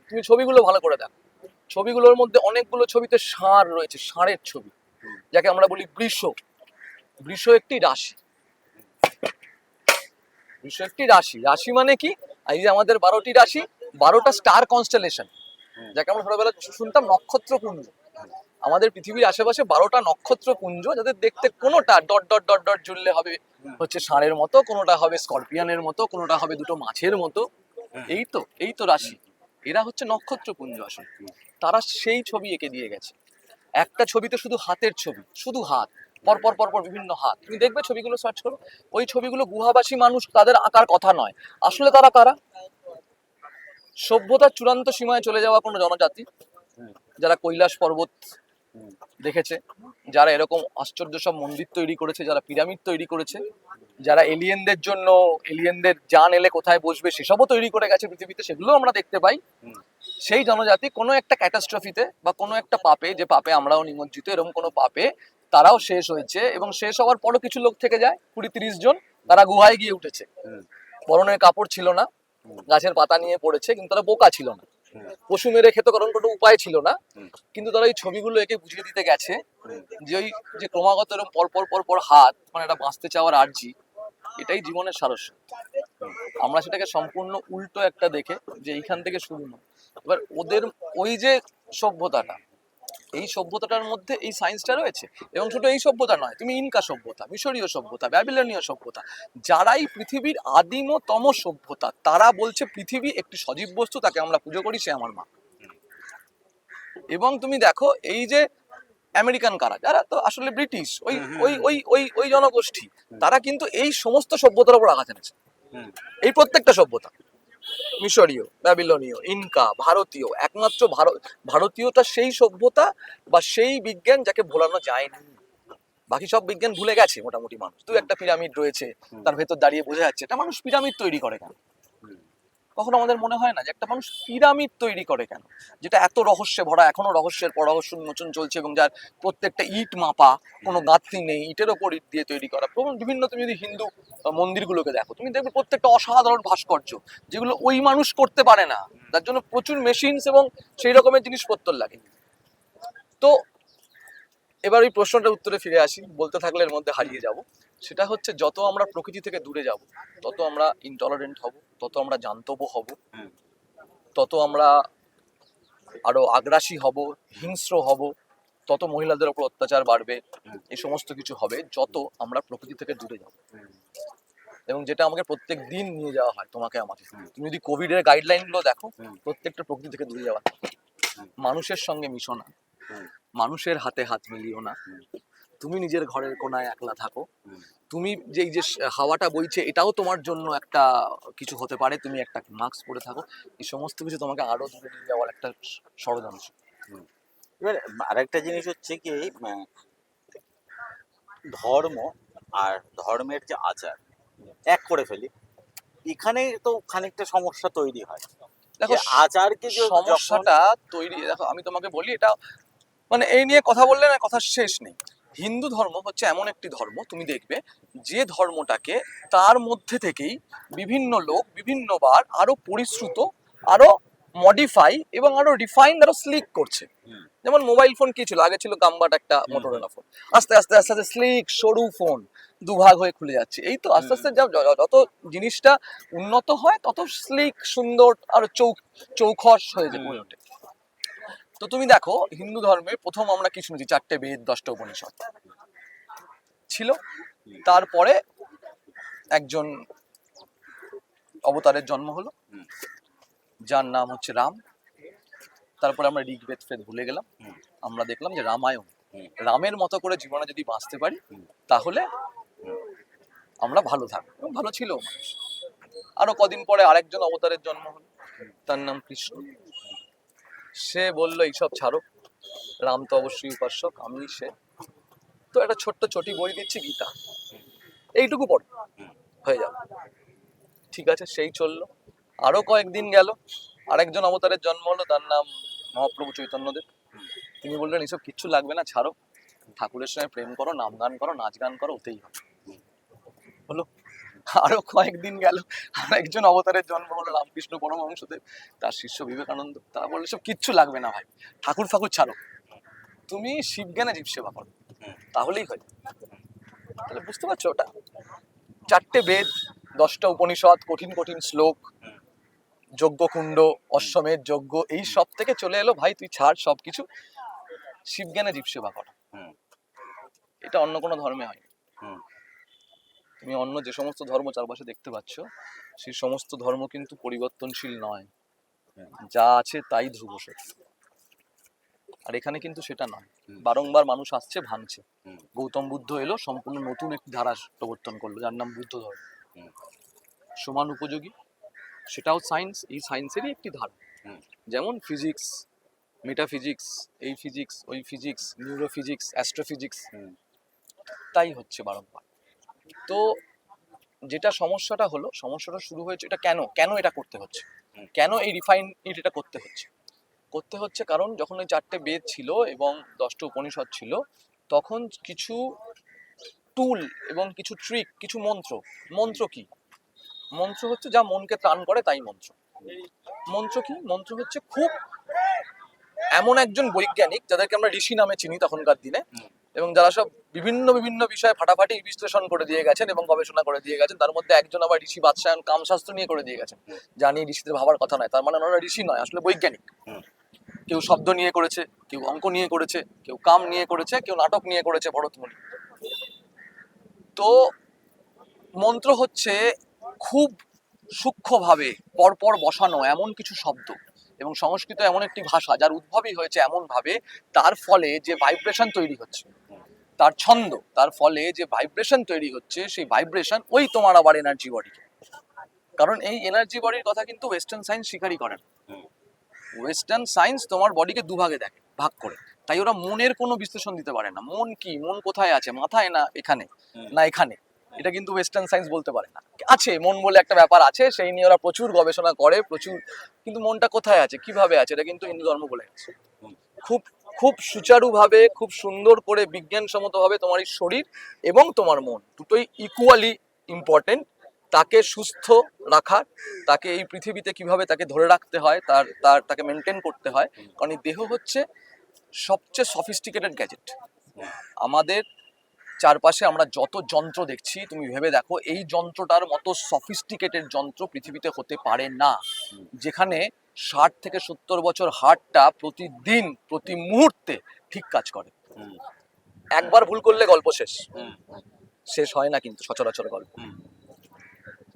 তুমি ছবিগুলো ভালো করে দেখো, ছবিগুলোর মধ্যে অনেকগুলো ছবিতে ষাঁড় রয়েছে, ষাঁড়ের ছবি, যাকে আমরা বলি বৃষ। বৃষ একটি রাশি। বৃষ একটি রাশি। রাশি মানে কি? এই যে আমাদের 12টি রাশি, 12টা স্টার কনস্টেলেশন, যাকে আমরা ছোটবেলা শুনতাম নক্ষত্রপুঞ্জ। আমাদের পৃথিবীর আশেপাশে 12টা নক্ষত্রপুঞ্জ, যাদের দেখতে কোনোটা ডট ডট ডট ডট জুড়লে হবে হচ্ছে ষাঁড়ের মতো, কোনোটা হবে স্করপিয়নের মতো, কোনোটা হবে দুটো মাছের মতো। এই তো রাশি। এরা হচ্ছে নক্ষত্রপুঞ্জ আসলে। তারা সেই ছবি এঁকে দিয়ে গেছে। একটা ছবিতে শুধু হাতের ছবি, শুধু হাত, পরপর পরপর বিভিন্ন হাত। তুমি দেখবে ছবিগুলো সার্চ করো, ওই ছবিগুলো গুহাবাসী মানুষ, তাদের আঁকার কথা নয়। আসলে তারা কারা? সভ্যতার চূড়ান্ত সীমায় চলে যাওয়া কোনো জনজাতি, যারা কৈলাস পর্বত দেখেছে, যারা এরকম আশ্চর্য সব মন্দির তৈরি করেছে, যারা পিরামিড তৈরি করেছে, যারা এলিয়েনদের জন্য, এলিয়েনদের জান এলে কোথায় বসবে সেসবও তৈরি করে গেছে পৃথিবীতে, সেগুলো আমরা দেখতে পাই। সেই জনজাতি কোনো একটা ক্যাটাস্ট্রফিতে বা কোনো একটা পাপে, যে পাপে আমরাও নিমজ্জিত, এরকম কোনো পাপে তারাও শেষ হয়েছে, এবং শেষ হওয়ার পরও কিছু লোক থেকে যায়, 20-30 জন। তারা গুহায় গিয়ে উঠেছে, পরনের কাপড় ছিল না, গাছের পাতা নিয়ে পড়েছে, কিন্তু তারা বোকা ছিল না, পশু মেরে খেতে, কারণ কোনো উপায় ছিল না। কিন্তু তারা এই ছবিগুলো একে বুঝিয়ে দিতে গেছে যে ওই যে ক্রমাগত এরকম পরপর পরপর হাত, মানে এটা বাঁচতে চাওয়ার আর্জি, এটাই জীবনের সারস্য। আমরা সেটাকে সম্পূর্ণ উল্টো একটা দেখে যে এইখান থেকে শুরু নয়। এবার ওদের ওই যে সভ্যতাটা, এই সভ্যতাটার মধ্যে এই সায়েন্সটা রয়েছে। এবং শুধু এই সভ্যতা নয়, তুমি ইনকা সভ্যতা, মিশরীয় সভ্যতা, ব্যাবিলনীয় সভ্যতা, যারাই পৃথিবীর আদিমতম সভ্যতা, তারা বলছে পৃথিবী একটি সজীব বস্তু, তাকে আমরা পুজো করি, সে আমার মা। এবং তুমি দেখো এই যে আমেরিকান কারা, যারা তো আসলে ব্রিটিশ, ওই ওই ওই ওই ওই জনগোষ্ঠী, তারা কিন্তু এই সমস্ত সভ্যতার উপর আঘাত এনেছে। এই প্রত্যেকটা সভ্যতা, মিশরীয়, ব্যাবিলনীয়, ইনকা, ভারতীয়, একমাত্র ভারতীয়টা সেই সভ্যতা বা সেই বিজ্ঞান যাকে ভোলানো যায়নি। বাকি সব বিজ্ঞান ভুলে গেছে মোটামুটি মানুষ। দু একটা পিরামিড রয়েছে, তার ভেতর দাঁড়িয়ে বোঝা যাচ্ছে একটা মানুষ পিরামিড তৈরি করে কেন। কখনো আমাদের মনে হয় না যে একটা মানুষ পিরামিড তৈরি করে কেন, যেটা এত রহস্যে ভরা, এখনো রহস্যের পর রহস্য উন্মোচন চলছে, এবং যার প্রত্যেকটা ইট মাপা, কোনো গাঁথনি নেই, ইটের ওপর ইট দিয়ে তৈরি করা। বিভিন্ন, তুমি যদি হিন্দু মন্দিরগুলোকে দেখো, তুমি দেখবে প্রত্যেকটা অসাধারণ ভাস্কর্য, যেগুলো ওই মানুষ করতে পারে না, তার জন্য প্রচুর মেশিনস এবং সেই রকমের জিনিসপত্র লাগে। তো এবার ওই প্রশ্নটার উত্তরে ফিরে আসি, বলতে থাকলে এর মধ্যে হারিয়ে যাব। সেটা হচ্ছে, যত আমরা প্রকৃতি থেকে দূরে যাব, তত আমরা ইনটলারেন্ট হব, তত আমরা জান্তব হব, তত আমরা আরো আগ্রাসী হব, হিংস্র হব, তত মহিলাদের উপর অত্যাচার বাড়বে, এই সমস্ত কিছু হবে যত আমরা প্রকৃতি থেকে দূরে যাব। এবং যেটা আমাকে প্রত্যেক দিন নিয়ে যাওয়া হয়, তোমাকে আমাকে। তুমি যদি কোভিড এর গাইডলাইন গুলো দেখো, প্রত্যেকটা প্রকৃতি থেকে দূরে যাওয়া, মানুষের সঙ্গে মিশো না, মানুষের হাতে হাত মিলিও না, তুমি নিজের ঘরের কোনায় একলা থাকো, তুমি যে এই যে হাওয়াটা বইছে এটাও তোমার জন্য একটা কিছু হতে পারে, তুমি একটা মাস্ক পরে থাকো। এই সমস্ত কিছু তোমাকে আরো দূরে নিয়ে যাওয়ার একটা ষড়যন্ত্র। এবার আরেকটা জিনিস হচ্ছে কি, ধর্ম আর ধর্মের যে আচার এক করে ফেলি, এখানে তো খানিকটা সমস্যা তৈরি হয়। দেখো আচারকে সমস্যাটা তৈরি, দেখো আমি তোমাকে বলি, এটা মানে এই নিয়ে কথা বললে না কথা শেষ নেই। হিন্দু ধর্ম হচ্ছে এমন একটি ধর্ম, তুমি দেখবে যে ধর্মটাকে তার মধ্যে থেকেই বিভিন্ন লোক বিভিন্নবার আরো পরিশ্রুত, আরো মডিফাই এবং আরো রিফাইন্ড আরো স্লিক করছে। হুম। যেমন মোবাইল ফোন কি ছিল, আগে ছিল গাম্বাট একটা হুম। মোটরোলা ফোন, আস্তে আস্তে আস্তে আস্তে স্লিক সরু ফোন দুভাগ হয়ে খুলে যাচ্ছে। এই তো আস্তে আস্তে যত জিনিসটা উন্নত হয় তত স্লিক সুন্দর আরো চৌখস হয়ে যায় হয়ে ওঠে। তো তুমি দেখো হিন্দু ধর্মে প্রথম আমরা কি শুনেছি, 4টে বেদ 10টা উপনিষদ ছিল। তারপরে একজন অবতারের জন্ম হলো, হুম। যার নাম হচ্ছে রাম। তারপরে আমরা ঋগ্বেদ ফেদ ভুলে গেলাম, হুম। আমরা দেখলাম যে রামায়ণ। হুম। রামের মতো করে জীবনে যদি বাঁচতে পারি হুম। তাহলে আমরা ভালো থাকবো, এবং ভালো ছিল মানুষ। আরো কদিন পরে আরেকজন অবতারের জন্ম হলো, তার নাম কৃষ্ণ। সে বললো এইসব ছাড়ো, রাম তো অবশ্যই উপাসক, আমি সে। তো একটা ছোট্ট চটি বই দিচ্ছি, গীতা, এইটুকু পড়ো, হয়ে যাবে। ঠিক আছে, সেই চললো। আরো কয়েকদিন গেল, আরেকজন অবতারের জন্ম হলো, তার নাম মহাপ্রভু চৈতন্যদেব। তিনি বললেন এইসব কিচ্ছু লাগবে না, ছাড়ো, ঠাকুরের সঙ্গে প্রেম করো, নাম গান করো, নাচ গান করো, ওতেই হবে। হলো। আরো কয়েকদিন গেল, আরেকজন অবতারের জন্ম হলো, রামকৃষ্ণ পরমহংসদেব, তার শিষ্য বিবেকানন্দ। তারা বললো সব কিচ্ছু লাগবে না ভাই, ঠাকুর ফাকুর ছাড়ো, তুমি শিবজ্ঞানে জীব সেবা করো, তাহলেই হয়। তাহলে বুঝতে পারছো, ওটা 4টে বেদ, 10টা উপনিষদ, কঠিন কঠিন শ্লোক, যজ্ঞকুণ্ড, অশ্বমেধ যজ্ঞ, এই সব থেকে চলে এলো ভাই তুই ছাড় সবকিছু, শিবজ্ঞানে জীব সেবা কর। এটা অন্য কোনো ধর্মে হয় না। তুমি অন্য যে সমস্ত ধর্ম চারপাশে দেখতে পাচ্ছ, সেই সমস্ত ধর্ম কিন্তু পরিবর্তনশীল নয়, যা আছে তাই ধ্রুব সত্য। আর এখানে কিন্তু সেটা নয়, বারংবার মানুষ আসছে ভাঙছে। গৌতম বুদ্ধ এলো, সম্পূর্ণ নতুন একটি ধারা প্রবর্তন করলো, যার নাম বুদ্ধ ধর্ম। সমান উপযোগী, সেটাও সায়েন্স, এই সায়েন্সেরই একটি ধারা। যেমন ফিজিক্স, মেটাফিজিক্স, এই ফিজিক্স ওই ফিজিক্স, নিউরোফিজিক্স, অ্যাস্ট্রোফিজিক্স, তাই হচ্ছে বারংবার। তো যেটা সমস্যাটা হলো, সমস্যাটা শুরু হয়েছে, এটা কেন কেন এটা করতে হচ্ছে, কেন এই রিফাইন এটা করতে হচ্ছে কারণ যখন ওই 4টে বেদ ছিল এবং 10টা উপনিষদ ছিল, তখন কিছু টুল এবং কিছু ট্রিক, কিছু মন্ত্র। মন্ত্র কি? মন্ত্র হচ্ছে যা মনকে ত্রাণ করে, তাই মন্ত্র। মন্ত্র কি? মন্ত্র হচ্ছে খুব এমন একজন বৈজ্ঞানিক যাদেরকে আমরা ঋষি নামে চিনি তখনকার দিনে, এবং যারা সব বিভিন্ন বিভিন্ন বিষয়ে ফাটাফাটি বিশ্লেষণ করে দিয়ে গেছেন এবং গবেষণা করে দিয়ে গেছেন। তার মধ্যে একজন আবার ঋষি বাদশায়ন কামশাস্ত্র নিয়ে করে দিয়ে গেছেন, যা নিয়ে ঋষিদের ভাবার কথা নয়। তার মানে ওনারা ঋষি নয়, আসলে বৈজ্ঞানিক। কেউ শব্দ নিয়ে করেছে, কেউ অঙ্ক নিয়ে করেছে, কেউ কাম নিয়ে করেছে, কেউ নাটক নিয়ে করেছে, ভরতমুনি। তো মন্ত্র হচ্ছে খুব সূক্ষ্মভাবে পরপর বসানো এমন কিছু শব্দ, এবং সংস্কৃত এমন একটি ভাষা যার উদ্ভবই হয়েছে এমন ভাবে, তার ফলে যে ভাইব্রেশন তৈরি হচ্ছে, তার ছন্দ, তার ফলে যে ভাইব্রেশন তৈরি হচ্ছে, সেই ভাইব্রেশন ওই তোমার আবার এনার্জি বডিকে। কারণ এই এনার্জি বডির কথা কিন্তু ওয়েস্টার্ন সায়েন্স স্বীকারই করে না। ওয়েস্টার্ন সায়েন্স তোমার বডিকে দুভাগে দেখে, ভাগ করে। তাই ওরা মনের কোনো বিশ্লেষণ দিতে পারে না। মন কি, মন কোথায় আছে, মাথায় না এখানে, না এখানে, এটা কিন্তু ওয়েস্টার্ন সায়েন্স বলতে পারে না। আছে মন বলে একটা ব্যাপার আছে, সেই নিয়ে ওরা প্রচুর গবেষণা করে, প্রচুর। কিন্তু মনটা কোথায় আছে, কিভাবে আছে, এটা কিন্তু হিন্দু ধর্ম বলে গেছে। খুব খুব সুচারুভাবে, খুব সুন্দর করে, বিজ্ঞানসম্মতভাবে তোমার এই শরীর এবং তোমার মন দুটোই ইকুয়ালি ইম্পর্টেন্ট। তাকে সুস্থ রাখার, তাকে এই পৃথিবীতে কিভাবে তাকে ধরে রাখতে হয়, তাকে মেনটেন করতে হয়। কারণ এই দেহ হচ্ছে সবচেয়ে সফিস্টিকেটেড গ্যাজেট। আমাদের চারপাশে আমরা যত যন্ত্র দেখছি, তুমি ভেবে দেখো এই যন্ত্রটার মতো সফিস্টিকেটেড যন্ত্র পৃথিবীতে হতে পারে না, যেখানে 60 থেকে 70 বছর হার্টটা প্রতিদিন প্রতি মুহূর্তে ঠিক কাজ করে। একবার ভুল করলে গল্প শেষ, শেষ হয় না কিন্তু সচরাচর গল্প,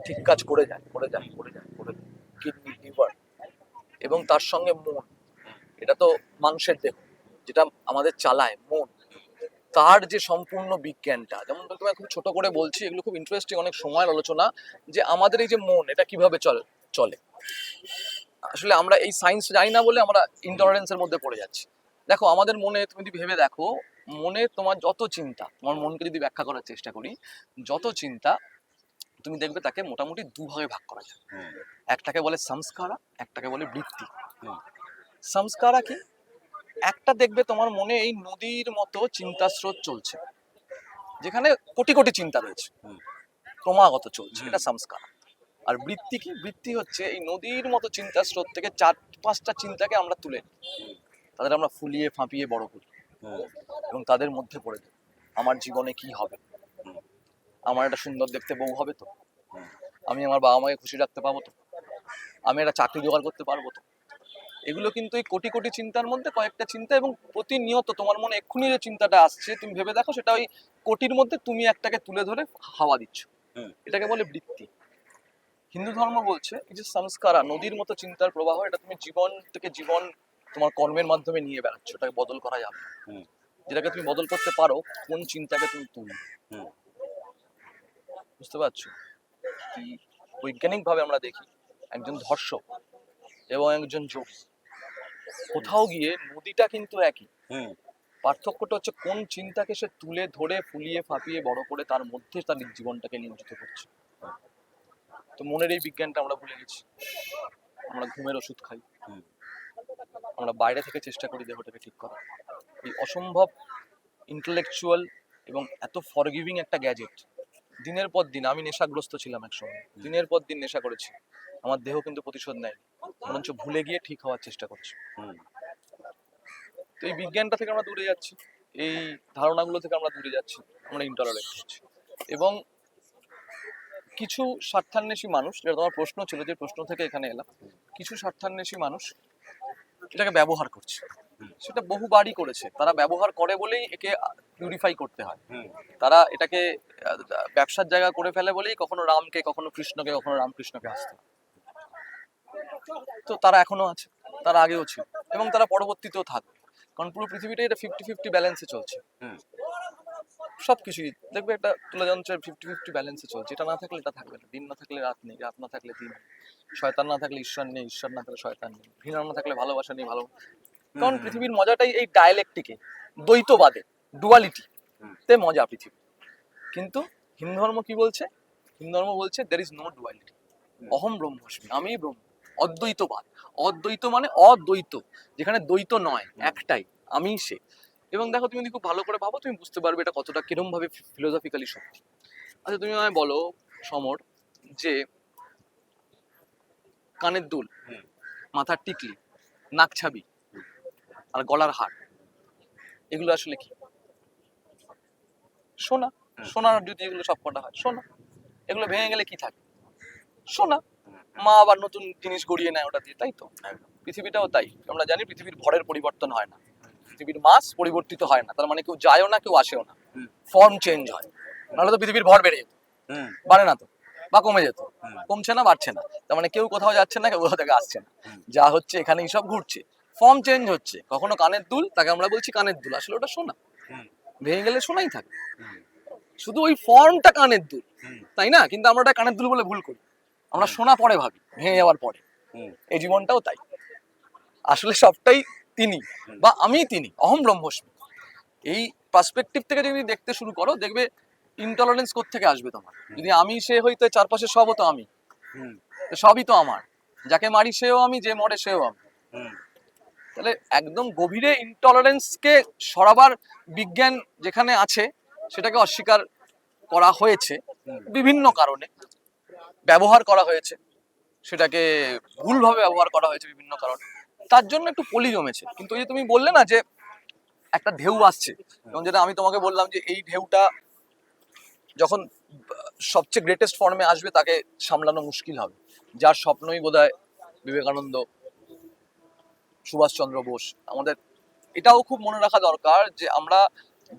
ঠিক কাজ করে যায় করে যায় করে যায় করে যায়। কিডনি, লিভার এবং তার সঙ্গে মন, এটা তো মাংসের দেহ, যেটা আমাদের চালায় মন, তার যে সম্পূর্ণ বিজ্ঞানটা, যেমন তোমায় খুব ছোট করে বলছি, এগুলো খুব ইন্টারেস্টিং, অনেক সময়ের আলোচনা, যে আমাদের এই যে মন, এটা কিভাবে চলে। আসলে আমরা এই সায়েন্স জানি না বলে আমরা ইন্টলারেন্সের মধ্যে পড়ে যাচ্ছি। দেখো আমাদের মনে, তুমি যদি ভেবে দেখো, মনে তোমার যত চিন্তা, তোমার মনকে যদি ব্যাখ্যা করার চেষ্টা করি, যত চিন্তা, তুমি দেখবে তাকে মোটামুটি দুভাগে ভাগ করা যায়। একটাকে বলে সংস্কারা, একটাকে বলে বৃত্তি। সংস্কারা কি? একটা দেখবে তোমার মনে এই নদীর মতো চিন্তা স্রোত চলছে, যেখানে কোটি কোটি চিন্তা রয়েছে, ক্রমাগত চলছে, এটা সংস্কার। আর বৃত্তি কি? বৃত্তি হচ্ছে এই নদীর মতো চিন্তা স্রোত থেকে পাঁচটা চিন্তাকে আমরা তুলে নিই, তাদের আমরা ফুলিয়ে ফাঁপিয়ে বড় করি হুম, এবং তাদের মধ্যে পড়ে দিই আমার জীবনে কি হবে, হুম, আমার একটা সুন্দর দেখতে বউ হবে তো, হুম, আমি আমার বাবা মাকে খুশি রাখতে পারবো তো, আমি একটা চাকরি জোগাড় করতে পারবো তো। এগুলো কিন্তু এই কোটি কোটি চিন্তার মধ্যে কয়েকটা চিন্তা, এবং প্রতিনিয়ত তোমার মনে এক্ষুনি যে চিন্তাটা আসছে তুমি ভেবে দেখো, সেটা ওই কোটির মধ্যে তুমি একটাকে তুলে ধরে হাওয়া দিচ্ছ। হুম, এটাকে বলে বৃত্তি। হিন্দু ধর্ম বলছে এই যে সংস্কারা, নদীর মতো চিন্তার প্রবাহ, এটা তুমি জীবন থেকে জীবন তোমার কর্মের মাধ্যমে নিয়ে বেড়াচ্ছ, এটাকে বদল করা যাবে না। হুম, যেটাকে তুমি বদল করতে পারো কোন চিন্তাকে তুমি তুলবে, হুম, বুঝতে পারছো? কি বৈজ্ঞানিক ভাবে আমরা দেখি একজন ধর্ষক এবং একজন যোগী, কোথাও গিয়ে নদীটা কিন্তু একই, হুম, পার্থক্যটা হচ্ছে কোন চিন্তাকে সে তুলে ধরে ফুলিয়ে ফাঁপিয়ে বড় করে তার মধ্যে তার জীবনটাকে নিয়োজিত করছে। তো মনের এই বিজ্ঞানটা আমরা ভুলে গেছি। আমরা ঘুমের ওষুধ খাই, হুম, আমরা বাইরে থেকে চেষ্টা করি দেহটাকে ঠিক করা। এই অসম্ভব ইন্টেলেকচুয়াল এবং এত ফরগিভিং একটা গ্যাজেট, দিনের পর দিন আমি নেশাগ্রস্ত ছিলাম একসময়, দিনের পর দিন নেশা করেছি, আমার দেহ কিন্তু প্রতিশোধ নেয়, বরঞ্চ ভুলে গিয়ে ঠিক হওয়ার চেষ্টা করছে। হুম, তো এই বিজ্ঞানটা থেকে আমরা দূরে যাচ্ছি, এই ধারণাগুলো থেকে আমরা দূরে যাচ্ছি, আমরা ইন্টলারেন্ট হচ্ছি। এবং কিছু স্বার্থান্বেষী মানুষ, যেটা তোমার প্রশ্ন ছিল, যে প্রশ্ন থেকে এখানে এলাম, কিছু স্বার্থান্বেষী মানুষ এটাকে ব্যবহার করছে, সেটা বহুবারই করেছে, তারা ব্যবহার করে বলেই একে পিউরিফাই করতে হয়। হুম, তারা এটাকে ব্যবসার জায়গা করে ফেলে বলেই কখনো রামকে, কখনো কৃষ্ণকে, কখনো রামকৃষ্ণকে আসতে হয়। তো তারা এখনো আছে, তারা আগেও ছিল, এবং তারা পরবর্তীতেও থাকবে, কারণ পুরো পৃথিবীটাই এটা 50-50 ব্যালেন্সে চলছে। হুম, সবকিছুই দেখবে একটা তুলাযন্ত্রের 50-50 ব্যালেন্সে চলছে, এটা না থাকলে এটা থাকবে না, দিন না থাকলে রাত নেই, রাত না থাকলে দিন নেই, শয়তান না থাকলে ঈশ্বর নেই, ঈশ্বর না থাকলে শয়তান নেই, ঘৃণা না থাকলে ভালোবাসা নেই, ভালো। কারণ হুম, পৃথিবীর মজাটাই এই ডায়ালেকটিকে, দ্বৈতবাদে, ডুয়ালিটি হুম, তে মজা পৃথিবী। কিন্তু হিন্দু ধর্ম কি বলছে? হিন্দু ধর্ম বলছে দের ইজ নো ডুয়ালিটি, অহম ব্রহ্মস্মি, আমি ব্রহ্ম, অদ্বৈতবাদ। অদ্বৈত মানে অদ্বৈত, যেখানে দ্বৈত নয়, একটাই, আমি সে। এবং দেখো তুমি যদি খুব ভালো করে ভাবো তুমি বুঝতে পারবে এটা কতটা কিরম ভাবে ফিলোসফিক্যালি সত্যি। আচ্ছা তুমি আমায় বলো সমর, যে কানের দুল, হুম, মাথার টিকলি, নাক ছাবি আর গলার হার, এগুলো আসলে কি? সোনা। সোনার যদি এগুলো সব কটা হয় সোনা, এগুলো ভেঙে গেলে কি থাকে? সোনা। মা আবার নতুন জিনিস গড়িয়ে নেয় ওটা দিয়ে, তাই তো? একদম। পৃথিবীটাও তাই, আমরা জানি পৃথিবীর ভরের পরিবর্তন হয় না, পৃথিবীর মাস পরিবর্তিত হয় না, তার মানে কেউ যায়ও না কেউ আসেও না, হুম, ফর্ম চেঞ্জ হয়। নাহলে তো পৃথিবীর ভর বেড়ে যেত, হুম, বাড়ে না তো, বা কমে যেত, হুম, কমছে না বাড়ছে না, তার মানে কেউ কোথাও যাচ্ছে না, কেউ কোথাও থেকে আসছে না, হুম, যা হচ্ছে এখানেই সব ঘুরছে, ফর্ম চেঞ্জ হচ্ছে। কখনো কানের দুল, তাকে আমরা বলছি কানের দুল, আসলে ওটা সোনা, হুম, ভেঙে গেলে সোনাই থাকে, হুম, শুধু ওই ফর্মটা কানের দুল, হুম, তাই না? কিন্তু আমরা ওটা কানের দুল বলে ভুল করি, আমরা সোনা পরে ভাবি ভেঙে যাওয়ার পরে। হুম, এই জীবনটাও তাই, আসলে সবটাই তিনি, বা আমি তিনি, অহম ব্রহ্মস্মি। এই পার্সপেক্টিভ থেকে যদি দেখতে শুরু করো দেখবে ইনটলারেন্স কোত্থেকে আসবে তোমার। যদি আমি সে হইতে চারপাশে সবও তো আমি, হুম, তো সবই তো আমার, যাকে মারি সেও আমি, যে মরে সেও আমি। হুম, তাহলে একদম গভীরে ইনটলারেন্সকে সরাবার বিজ্ঞান যেখানে আছে, সেটাকে অস্বীকার করা হয়েছে বিভিন্ন কারণে, ব্যবহার করা হয়েছে, সেটাকে ভুলভাবে ব্যবহার করা হয়েছে বিভিন্ন কারণে, তার জন্য একটু পলি জমেছে। কিন্তু ওই যে তুমি বললে না যে একটা ঢেউ আসছে, এবং যেটা আমি তোমাকে বললাম যে এই ঢেউটা যখন সবচেয়ে গ্রেটেস্ট ফর্মে আসবে তাকে সামলানো মুশকিল হবে, যার স্বপ্নই বোধহয় বিবেকানন্দ, সুভাষচন্দ্র বোস। আমাদের এটাও খুব মনে রাখা দরকার যে আমরা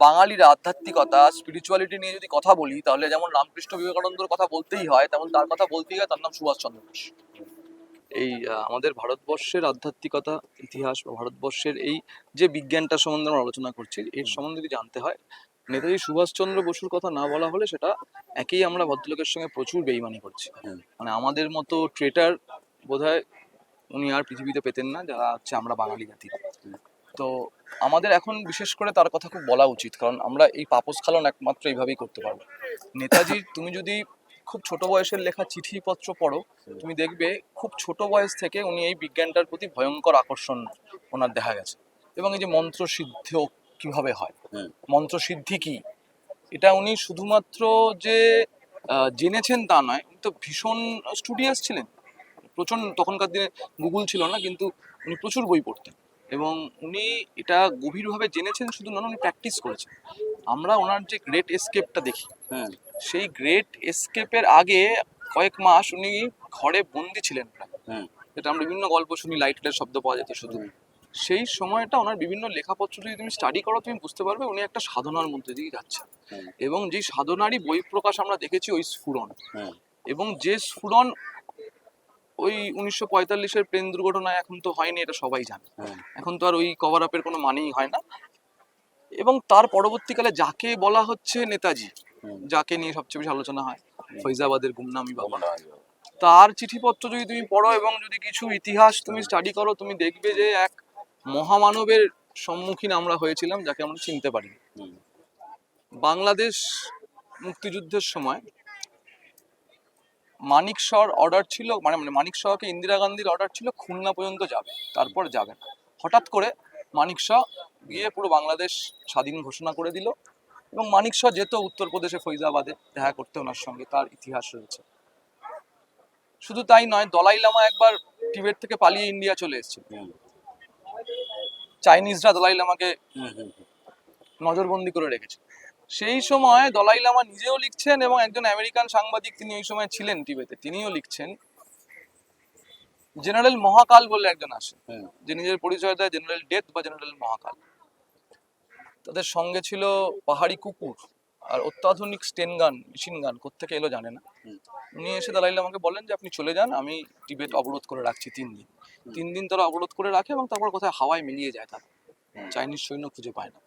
বাঙালির আধ্যাত্মিকতা স্পিরিচুয়ালিটি নিয়ে যদি কথা বলি, তাহলে যেমন রামকৃষ্ণ বিবেকানন্দর কথা বলতেই হয়, তেমন তার কথা বলতেই হয়, তার নাম সুভাষচন্দ্র বোস। এই আমাদের ভারতবর্ষের আধ্যাত্মিকতা ইতিহাস বা ভারতবর্ষের এই যে বিজ্ঞানটা সম্বন্ধে আমরা আলোচনা করছি, এর সম্বন্ধে যদি জানতে হয়, নেতাজি সুভাষচন্দ্র বসুর কথা না বলা হলে সেটা একেই আমরা ভদ্রলোকের সঙ্গে প্রচুর বেইমানি করছি। হুম, মানে আমাদের মতো ট্রেটার বোধহয় উনি আর পৃথিবীতে পেতেন না, যারা হচ্ছে আমরা বাঙালি জাতি। তো আমাদের এখন বিশেষ করে তার কথা খুব বলা উচিত, কারণ আমরা এই পাপস্খলন একমাত্র এইভাবেই করতে পারবো। নেতাজির তুমি যদি খুব ছোট বয়সের লেখা চিঠিপত্র পড়ো, তুমি দেখবে খুব ছোট বয়স থেকে উনি এই বিজ্ঞানটার প্রতি ভয়ঙ্কর আকর্ষণ ওনার দেখা গেছে। এবং এই যে মন্ত্রসিদ্ধ কিভাবে হয়, হুম, মন্ত্রসিদ্ধি কি, এটা উনি শুধুমাত্র যে জেনেছেন তা নয়, উনি তো ভীষণ স্টুডিয়াস ছিলেন, প্রচন্ড। তখনকার দিনে গুগল ছিল না, কিন্তু উনি প্রচুর বই পড়তেন এবং উনি এটা গভীরভাবে জেনেছেন, শুধু নয় উনি প্র্যাকটিস করেছেন। আমরা ওনার যে গ্রেট এসকেপটা দেখি, হুম সেই গ্রেট এসকেপের আগে কয়েক মাস উনি ঘরে বন্দি ছিলেন প্রায়, হুম যেটা আমরা বিভিন্ন গল্প শুনি, লাইটের শব্দ পাওয়া যেত শুধু। সেই সময়টা ওনার বিভিন্ন লেখাপত্র যদি তুমি স্টাডি করো তুমি বুঝতে পারবে উনি একটা সাধনার মধ্যে দিয়ে যাচ্ছে। হুম এবং যেই সাধনারই বই প্রকাশ আমরা দেখেছি ওই স্ফুরণ, হুম এবং যে স্ফুরণ ওই 1945-এর প্লেন দুর্ঘটনায় এখন তো হয়নি, এটা সবাই জানে। হুম এখন তো আর ওই কভার আপের কোনো মানেই হয় না। এবং তার পরবর্তীকালে যাকে বলা হচ্ছে নেতাজি, হুম যাকে নিয়ে সবচেয়ে বেশি আলোচনা হয়, ফৈজাবাদের গুমনামি বাবা, ধন্যবাদ। তার চিঠিপত্র যদি তুমি পড়ো এবং যদি কিছু ইতিহাস তুমি স্টাডি করো, তুমি দেখবে যে এক মহামানবের সম্মুখীন আমরা হয়েছিলাম যাকে আমরা চিনতে পারি। হুম বাংলাদেশ মুক্তিযুদ্ধের সময় মানিক শর অর্ডার ছিল, মানে মানিক শকে ইন্দিরা গান্ধীর অর্ডার ছিল খুলনা পর্যন্ত যাবে, তারপর যাবে না। হঠাৎ করে মানিক শ গিয়ে পুরো বাংলাদেশ স্বাধীন ঘোষণা করে দিল, এবং মানিক শ যেত উত্তরপ্রদেশে ফৈজাবাদে দেখা করতে, ওনার সঙ্গে তার ইতিহাস রয়েছে। শুধু তাই নয়, দলাই লামা একবার টিবেট থেকে পালিয়ে ইন্ডিয়া চলে এসেছিল। হুম চাইনিজরা দলাই লামাকে হুম হুম নজরবন্দি করে রেখেছে। সেই সময় দলাই লামা নিজেও লিখছেন এবং একজন আমেরিকান সাংবাদিক, তিনি ওই সময় ছিলেন টিবেতে, তিনিও লিখছেন। জেনারেল মহাকাল বলে একজন আসে, হুম যে নিজের পরিচয় দেয় জেনারেল ডেথ বা জেনারেল মহাকাল। তাদের সঙ্গে ছিল পাহাড়ি কুকুর আর অত্যাধুনিক স্টেন গান, মেশিন গান, কোত্থেকে এলো জানে না। হুম উনি এসে দালাই লামাকে বলেন যে আপনি চলে যান, আমি টিবেট অবরোধ করে রাখছি 3 দিন। 3 দিন তারা অবরোধ করে রাখে এবং তারপর কোথায় হাওয়ায় মিলিয়ে যায় তারা, চাইনিজ সৈন্য খুঁজে পায় না।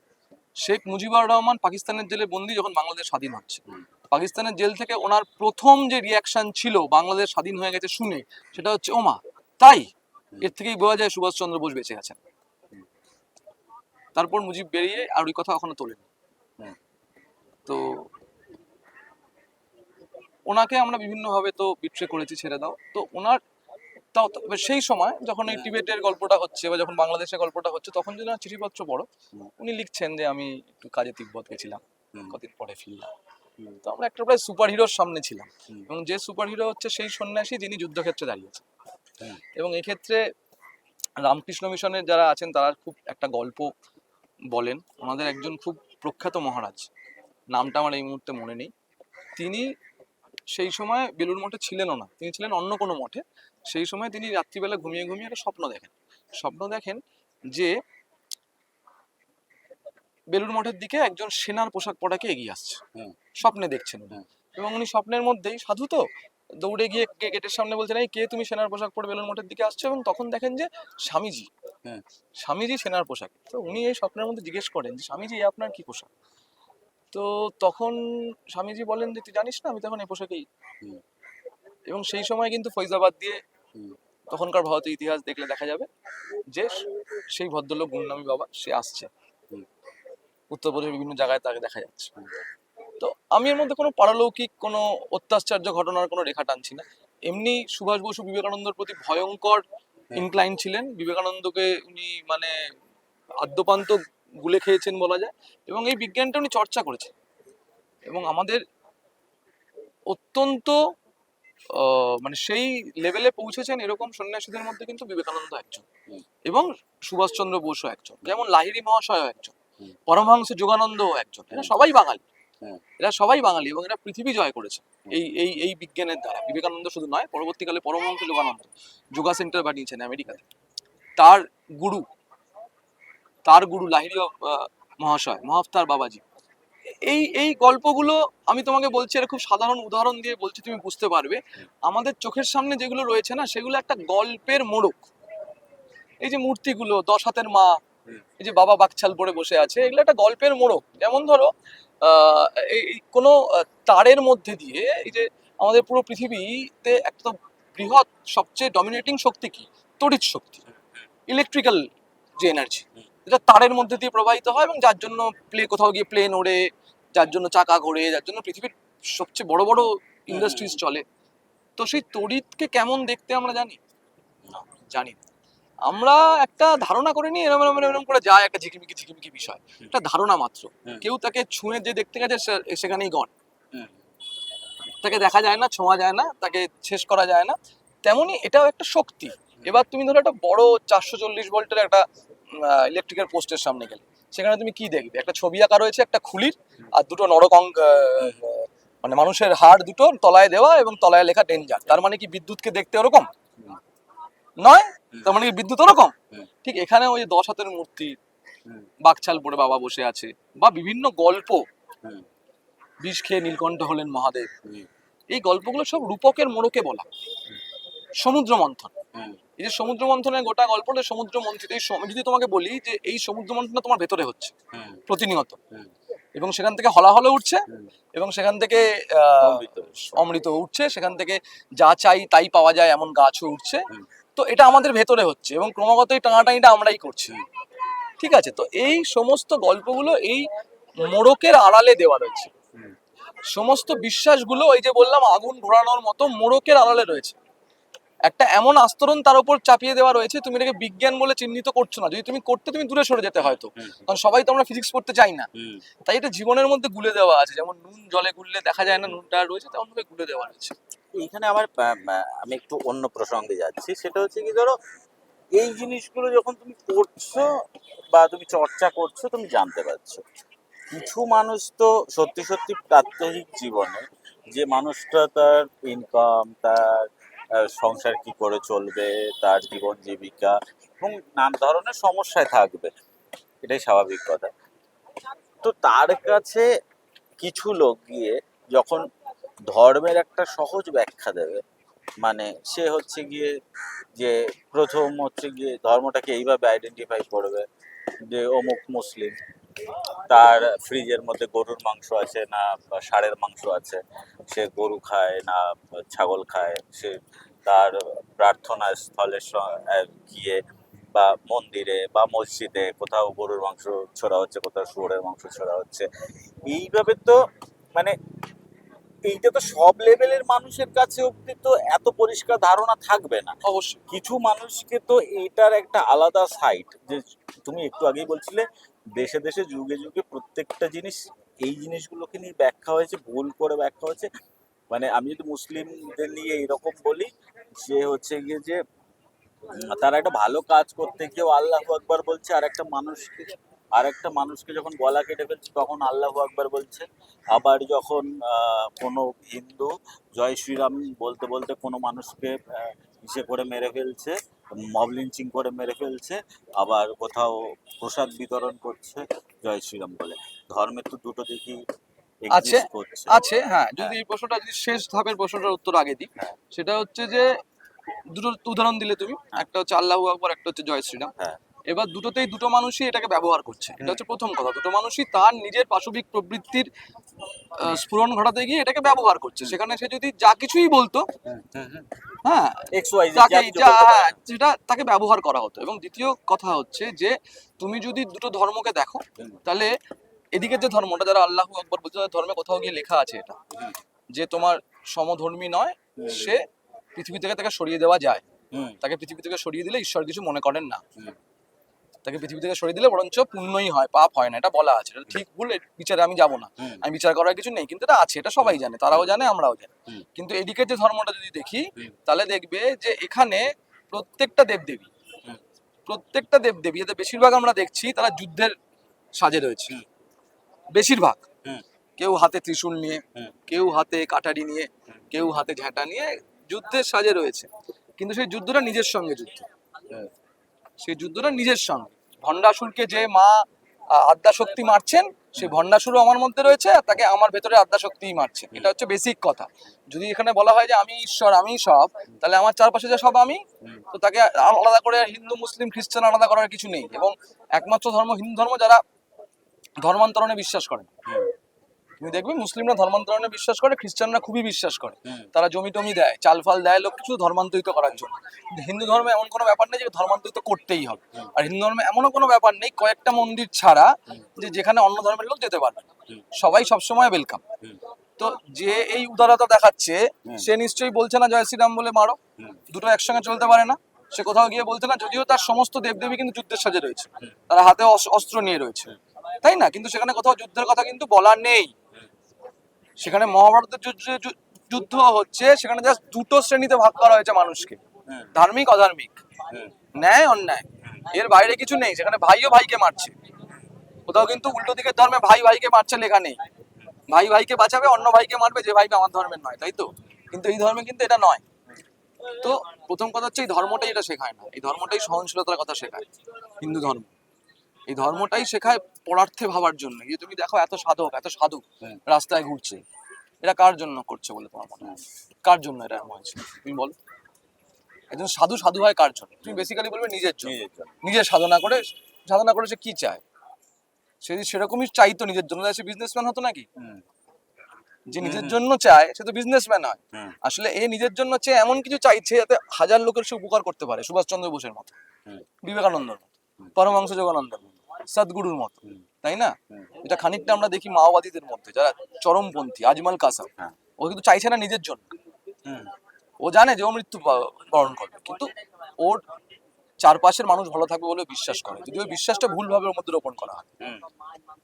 শেখ মুজিবুর রহমান পাকিস্তানের জেলে বন্দি যখন বাংলাদেশ স্বাধীন হচ্ছে, পাকিস্তানের জেল থেকে ওনার প্রথম যে রিয়াকশন ছিল বাংলাদেশ স্বাধীন হয়ে গেছে শুনে, সেটা হচ্ছে ওমা তাই, এর থেকেই বোঝা যায় সুভাষচন্দ্র বোস বেঁচে আছেন। তারপর মুজিব বেরিয়ে আর ওই কথা কখনো তোলেন। হুম। তো ওনাকে আমরা বিভিন্নভাবে তো বিট্রে করেছি, ছেড়ে দাও তো ওনার। তাও এবার সেই সময় যখন এই টিবেটের গল্পটা হচ্ছে বা যখন বাংলাদেশের গল্পটা হচ্ছে, তখন যদি না চিঠিপত্র পড়ো, উনি লিখছেন যে আমি একটু কাজে তিব্বত গেছিলাম, কদিন পরে ফিরলাম। তো আমরা একটা প্রায় সুপার হিরোর সামনে ছিলাম, এবং যে সুপার হিরো হচ্ছে সেই সন্ন্যাসী যিনি যুদ্ধক্ষেত্রে দাঁড়িয়েছে। এবং এক্ষেত্রে রামকৃষ্ণ মিশনের যারা আছেন তারা খুব একটা গল্প বলেন। ওনাদের একজন খুব প্রখ্যাত মহারাজ, নামটা আমার এই মুহূর্তে মনে নেই, তিনি সেই সময় বেলুড় মঠে ছিলেনও না, তিনি ছিলেন অন্য কোনো মঠে। সেই সময় তিনি রাত্রিবেলা ঘুমিয়ে ঘুমিয়ে একটা স্বপ্ন দেখেন যে বেলুড় মঠের দিকে একজন সেনার পোশাক পরাকে এগিয়ে আসছে, স্বপ্নে দেখছেন উনি। এবং উনি স্বপ্নের মধ্যেই, সাধু তো, দৌড়ে গিয়ে গেটের সামনে বলছেন এই কে তুমি সেনার পোশাক পরে বেলুড় মঠের দিকে আসছো, এবং তখন দেখেন যে স্বামীজি, স্বামীজি সেনার পোশাক। তো উনি এই স্বপ্নের মধ্যে জিজ্ঞেস করেন যে স্বামীজি এ আপনার কি পোশাক? তো তখন স্বামীজি বলেন যে তুই জানিস না আমি তখন এই পোশাকেই। এবং সেই সময় কিন্তু ফৈজাবাদ দিয়ে, তখনকার ভারতের ইতিহাস দেখলে দেখা যাবে যে সেই ভদ্রলোক গুমনামি বাবা সে আসছে, উত্তরপ্রদেশের বিভিন্ন জায়গায় তাকে দেখা যাচ্ছে। তো আমি এর মধ্যে কোনো পারলৌকিক কোনো অত্যাশ্চর্য ঘটনার কোনো রেখা টানছি না। এমনি সুভাষ বসু বিবেকানন্দের প্রতি ভয়ঙ্কর ইনক্লাইন ছিলেন। বিবেকানন্দকে উনি মানে আদ্যপান্ত গুলে খেয়েছেন বলা যায়, এবং এই বিজ্ঞানটা উনি চর্চা করেছেন। এবং আমাদের অত্যন্ত মানে সেই লেভেলে পৌঁছেছেন এরকম সন্ন্যাসীদের মধ্যে কিন্তু বিবেকানন্দ একজন, এবং সুভাষচন্দ্র বসু একজন, যেমন লাহিড়ী মহাশয় একজন, পরমহংস যোগানন্দও একজন। এরা সবাই বাঙালি, এরা সবাই বাঙালি, এবং এরা পৃথিবী জয় করেছে এই এই এই বিজ্ঞানের দ্বারা। বিবেকানন্দ শুধু নয়, পরবর্তীকালে পরমহংস যোগানন্দ যোগা সেন্টার বানিয়েছেন আমেরিকাতে। তার গুরু, লাহিড়ী মহাশয়, মহাফতার বাবাজি। এই এই গল্পগুলো আমি তোমাকে বলছি, এটা খুব সাধারণ উদাহরণ দিয়ে বলছি, তুমি বুঝতে পারবে। আমাদের চোখের সামনে যেগুলো রয়েছে না, সেগুলো একটা গল্পের মোড়ক। এই যে মূর্তিগুলো, 10 হাতের মা, এই যে বাবা বাকছাল পরে বসে আছে, এগুলো একটা গল্পের মোড়ক। যেমন ধরো এই কোনো তারের মধ্যে দিয়ে, এই যে আমাদের পুরো পৃথিবীতে একটা বৃহৎ সবচেয়ে ডমিনেটিং শক্তি কি? তড়িৎ শক্তি, ইলেকট্রিক্যাল যে এনার্জি, যেটা তারের মধ্যে দিয়ে প্রবাহিত হয়, এবং যার জন্য কোথাও গিয়ে প্লেন ওড়ে, যার জন্য চাকা ঘোরে, যার জন্য পৃথিবীর সবচেয়ে বড় বড় ইন্ডাস্ট্রিজ চলে। তো সেই তড়িৎকে কেমন দেখতে আমরা জানি? জানি না। আমরা একটা ধারণা করে নিই, এরকম এরকম এরকম করে যায়, একটা ঝিকিমিকি ঝিকিমিকি বিষয়, একটা ধারণা মাত্র। কেউ তাকে ছুঁয়ে যে দেখতে গেছে সেখানেই গণ, তাকে দেখা যায় না, ছোঁয়া যায় না, তাকে শেষ করা যায় না। তেমনি এটাও একটা শক্তি, এবার তুমি ধরো একটা বড় 440 ভোল্টের একটা ইলেকট্রিকের পোস্টের সামনে গেলে, সেখানে তুমি কি দেখবে? একটা ছবি আঁকা রয়েছে একটা খুলির, আর দুটো মানে মানুষের হাড় দুটো তলায় দেওয়া এবং তলায় লেখা ডেঞ্জার। তার মানে কি বিদ্যুৎকে দেখতে ওরকম নয়? তার মানে কি বিদ্যুৎ ওরকম? ঠিক এখানে ওই 10 হাতের মূর্তি, বাকছাল পরে বাবা বসে আছে, বা বিভিন্ন গল্প, বিষ খেয়ে নীলকণ্ঠ হলেন মহাদেব, এই গল্পগুলো সব রূপকের মোড়কে বলা। সমুদ্র মন্থন, এই যে সমুদ্র মন্থনের গোটা গল্পটা সমুদ্র মন্থিত। যদি তোমাকে বলি যে এই সমুদ্র মন্থনটা তোমার ভেতরে হচ্ছে প্রতিনিয়ত, এবং সেখান থেকে হলাহল উঠছে, এবং সেখান থেকে অমৃত উঠছে, সেখান থেকে যা চাই তাই পাওয়া যায় এমন গাছও উঠছে। তো এটা আমাদের ভেতরে হচ্ছে এবং ক্রমাগত এই টানাটানিটা আমরাই করছি। ঠিক আছে, তো এই সমস্ত গল্পগুলো এই মোড়কের আড়ালে দেওয়া রয়েছে। সমস্ত বিশ্বাসগুলো ওই যে বললাম আগুন ঘোরানোর মতো মোড়কের আড়ালে রয়েছে। একটা এমন আস্তরণ তার উপর চাপিয়ে দেওয়া রয়েছে, তুমি এটাকে বিজ্ঞান বলে চিহ্নিত করছো না। যদি তুমি করতে, তুমি দূরে সরে যেতে হয়তো, কারণ সবাই তো আমরা ফিজিক্স পড়তে চাই না। তাই এটা জীবনের মধ্যে গুলে দেওয়া আছে, যেমন নুন জলে গুললে দেখা যায় না নুনটা রয়েছে, তেমন ভাবে গুলে দেওয়া রয়েছে। এইখানে আমার আমি একটু অন্য প্রসঙ্গে যাচ্ছি, সেটা হচ্ছে কি, ধরো এই জিনিসগুলো যখন তুমি করছো বা তুমি চর্চা করছো, তুমি জানতে পারছো কিছু মানুষ তো সত্যি সত্যি প্রাত্যহিক জীবনে, যে মানুষটা তার ইনকাম, তার সংসার কি করে চলবে, তার জীবন জীবিকা এবং নানা ধরনের সমস্যায় থাকবে, এটাই স্বাভাবিক কথা। তো তার কাছে কিছু লোক গিয়ে যখন ধর্মের একটা সহজ ব্যাখ্যা দেবে, মানে সে হচ্ছে গিয়ে যে প্রথম হচ্ছে গিয়ে ধর্মটাকে এইভাবে আইডেন্টিফাই করবে যে অমুক মুসলিম, তার ফ্রিজের মধ্যে গরুর মাংস আছে না ষাঁড়ের মাংস আছে, সে গরু খায় না ছাগল খায়, সে তার প্রার্থনা স্থলে গিয়ে বা মন্দিরে বা মসজিদে কোথাও গরুর মাংস ছোড়া হচ্ছে, কোথাও শুয়োরের মাংস ছোড়া হচ্ছে। এইভাবে তো মানে এইটা তো সব লেভেলের মানুষের কাছে অব্দি তো এত পরিষ্কার ধারণা থাকবে না। অবশ্যই কিছু মানুষকে তো এটার একটা আলাদা সাইট, যে তুমি একটু আগেই বলছিলে দেশে দেশে যুগে যুগে প্রত্যেকটা জিনিস, এই জিনিসগুলোকে নিয়ে ব্যাখ্যা হয়েছে, ভুল করে ব্যাখ্যা হয়েছে। মানে আমি যদি মুসলিমদের নিয়ে এরকম বলি, সে হচ্ছে গিয়ে যে তারা একটা ভালো কাজ করতে গিয়েও আল্লাহু আকবার বলছে, আর একটা মানুষকে যখন গলা কেটে ফেলছে তখন আল্লাহু আকবার বলছে। আবার যখন কোনো হিন্দু জয় শ্রীরাম বলতে বলতে কোনো মানুষকে ইসে করে মেরে ফেলছে, মব লিঞ্চিং করে মেরে ফেলছে, আবার কোথাও প্রসাদ বিতরণ করছে জয় শ্রীরাম বলে। ধর্মের তো দুটো দিকই আছে, এক্সিস্ট করছে। আছে। হ্যাঁ, যদি এই প্রশ্নটা, যদি শেষ ধাপের প্রশ্নটার উত্তর আগে দিই, হ্যাঁ, সেটা হচ্ছে যে দুটো উদাহরণ দিলে তুমি, একটা হচ্ছে আল্লাহু আকবার, একটা হচ্ছে জয় শ্রীরাম। হ্যাঁ, এবার দুটোতেই দুটো মানুষই এটাকে ব্যবহার করছে। এটা হচ্ছে প্রথম কথা, দুটো মানুষই তার নিজের পাশবিক প্রবৃত্তির স্ফুরণ ঘটাতে গিয়ে এটাকে ব্যবহার করছে। সেখানে সে যদি যা কিছুই বলতো, হ্যাঁ, এক্স ওয়াই তাকে জেড হ্যাঁ, সেটা তাকে ব্যবহার করা হতো। এবং দ্বিতীয় কথা হচ্ছে যে তুমি যদি দুটো ধর্মকে দেখো, তাহলে এদিকের যে ধর্মটা, যারা আল্লাহু আকবার বলছে, তাদের ধর্মে কোথাও গিয়ে লেখা আছে এটা, যে তোমার সমধর্মী নয় সে পৃথিবী থেকে তাকে সরিয়ে দেওয়া যায়। তাকে পৃথিবী থেকে সরিয়ে দিলে ঈশ্বর কিছু মনে করেন না, তাকে পৃথিবী থেকে সরিয়ে দিলে বরঞ্চ পুণ্যই হয়, পাপ হয় না। এটা বলা আছে, এটা ঠিক ভুল এর বিচারে আমি যাব না, আমি বিচার করার কিছু নেই, কিন্তু এটা আছে, এটা সবাই জানে, তারাও জানে, আমরাও জানি। কিন্তু এদিকের যে ধর্মটা যদি দেখি, তাহলে দেখবে যে এখানে প্রত্যেকটা দেবদেবী, প্রত্যেকটা দেবদেবী, এদের বেশিরভাগ আমরা দেখছি তারা যুদ্ধের সাজে রয়েছে, বেশিরভাগ। কেউ হাতে ত্রিশূল নিয়ে, কেউ হাতে কাটারি নিয়ে, কেউ হাতে ঝাঁটা নিয়ে যুদ্ধের সাজে রয়েছে। কিন্তু সেই যুদ্ধটা নিজের সঙ্গে যুদ্ধ, সেই যুদ্ধটা নিজের সঙ্গে। ভণ্ডাসুরকে যে মা আদ্যাশক্তি মারছেন, সেই ভণ্ডাসুরও আমার মধ্যে রয়েছে, আর তাকে আমার ভেতরে আদ্যাশক্তিই মারছে। এটা হচ্ছে বেসিক কথা। যদি এখানে বলা হয় যে আমি ঈশ্বর, আমি সব, তাহলে আমার চারপাশে যে সব আমি, তো তাকে আলাদা করে হিন্দু মুসলিম খ্রিস্টান আলাদা করার কিছু নেই। এবং একমাত্র ধর্ম হিন্দু ধর্ম, যারা ধর্মান্তরণে বিশ্বাস করে। তুমি দেখবে মুসলিমরা ধর্মান্তরণে বিশ্বাস করে, খ্রিস্টানরা খুবই বিশ্বাস করে। তারা জমি টমি দেয়, চাল ফাল দেয় লোক কিছু ধর্মান্তরিত করার জন্য। কিন্তু হিন্দু ধর্মে এমন কোনো ব্যাপার নেই যে ধর্মান্তরিত করতেই হবে। আর হিন্দু ধর্মে এমনও কোনো ব্যাপার নেই কয়েকটা মন্দির ছাড়া যে যেখানে অন্য ধর্মের লোক যেতে পারবে না, সবাই সবসময় ওয়েলকাম। তো যে এই উদারতা দেখাচ্ছে, সে নিশ্চয়ই বলছে না জয় শ্রীরাম বলে মারো, দুটো একসঙ্গে চলতে পারে না। সে কোথাও গিয়ে বলছে না, যদিও তার সমস্ত দেবদেবী কিন্তু যুদ্ধের সাজে রয়েছে, তারা হাতে অস্ত্র নিয়ে রয়েছে, তাই না? কিন্তু সেখানে কোথাও যুদ্ধের কথা কিন্তু বলা নেই। সেখানে মহাভারতের যুদ্ধ হচ্ছে, সেখানে জাস্ট দুটো শ্রেণীতে ভাগ করা হয়েছে মানুষকে, ধার্মিক অধার্মিক। হুম, ন্যায় অন্যায়, এর বাইরে কিছু নেই। সেখানে ভাইও ভাইকে মারছে, কোথাও কিন্তু উল্টো দিকের ধর্মে ভাই ভাইকে মারছে লেখা নেই। ভাই ভাইকে বাঁচাবে, অন্য ভাইকে মারবে যে ভাইকে আমার ধর্মের নয়, তাই তো? কিন্তু এই ধর্মে কিন্তু এটা নয়। তো প্রথম কথা হচ্ছে এই ধর্মটাই এটা শেখায় না, এই ধর্মটাই সহনশীলতার কথা শেখায়। হিন্দু ধর্ম এই ধর্মটাই শেখায় পরার্থে ভাবার জন্য। যে তুমি দেখো এত সাধক এত সাধু হুম। রাস্তায় ঘুরছে, এরা কার জন্য করছে বলে তোমার মনে হয়? কার জন্য এটা এমন হয়েছে তুমি বলো? একজন সাধু সাধু হয় কার জন্য? তুমি বেসিক্যালি বলবে নিজের জন্য। নিজের জন্য। নিজের সাধনা করে সে কি চায়? সে যদি সেরকমই চাইতো নিজের জন্য, তাহলে সে বিজনেসম্যান হতো নাকি? হুম, যে হুম, নিজের হুম, জন্য চায় সে তো বিজনেসম্যান হয়। হুম, আসলে এ নিজের জন্য চেয়ে এমন কিছু চাইছে যাতে হাজার লোকের সে উপকার করতে পারে, সুভাষচন্দ্র বোসের মতো, হুম, বিবেকানন্দের মতো, হুম। পরমহংস যোগানন্দের মতো, সদ্গুরুর মতো, হুম, তাই না? হুম, এটা খানিকটা আমরা দেখি মাওবাদীদের মধ্যে, যারা চরমপন্থী, আজমল কাসাম। হ্যাঁ, ও কিন্তু চাইছে না নিজের জন্য, হুম, ও জানে যে ও মৃত্যু বরণ করবে, কিন্তু ওর চারপাশের মানুষ ভালো থাকবে বলে বিশ্বাস করে, যদিও বিশ্বাসটা ভুলভাবে ওর মধ্যে রোপণ করা হয়, হুম,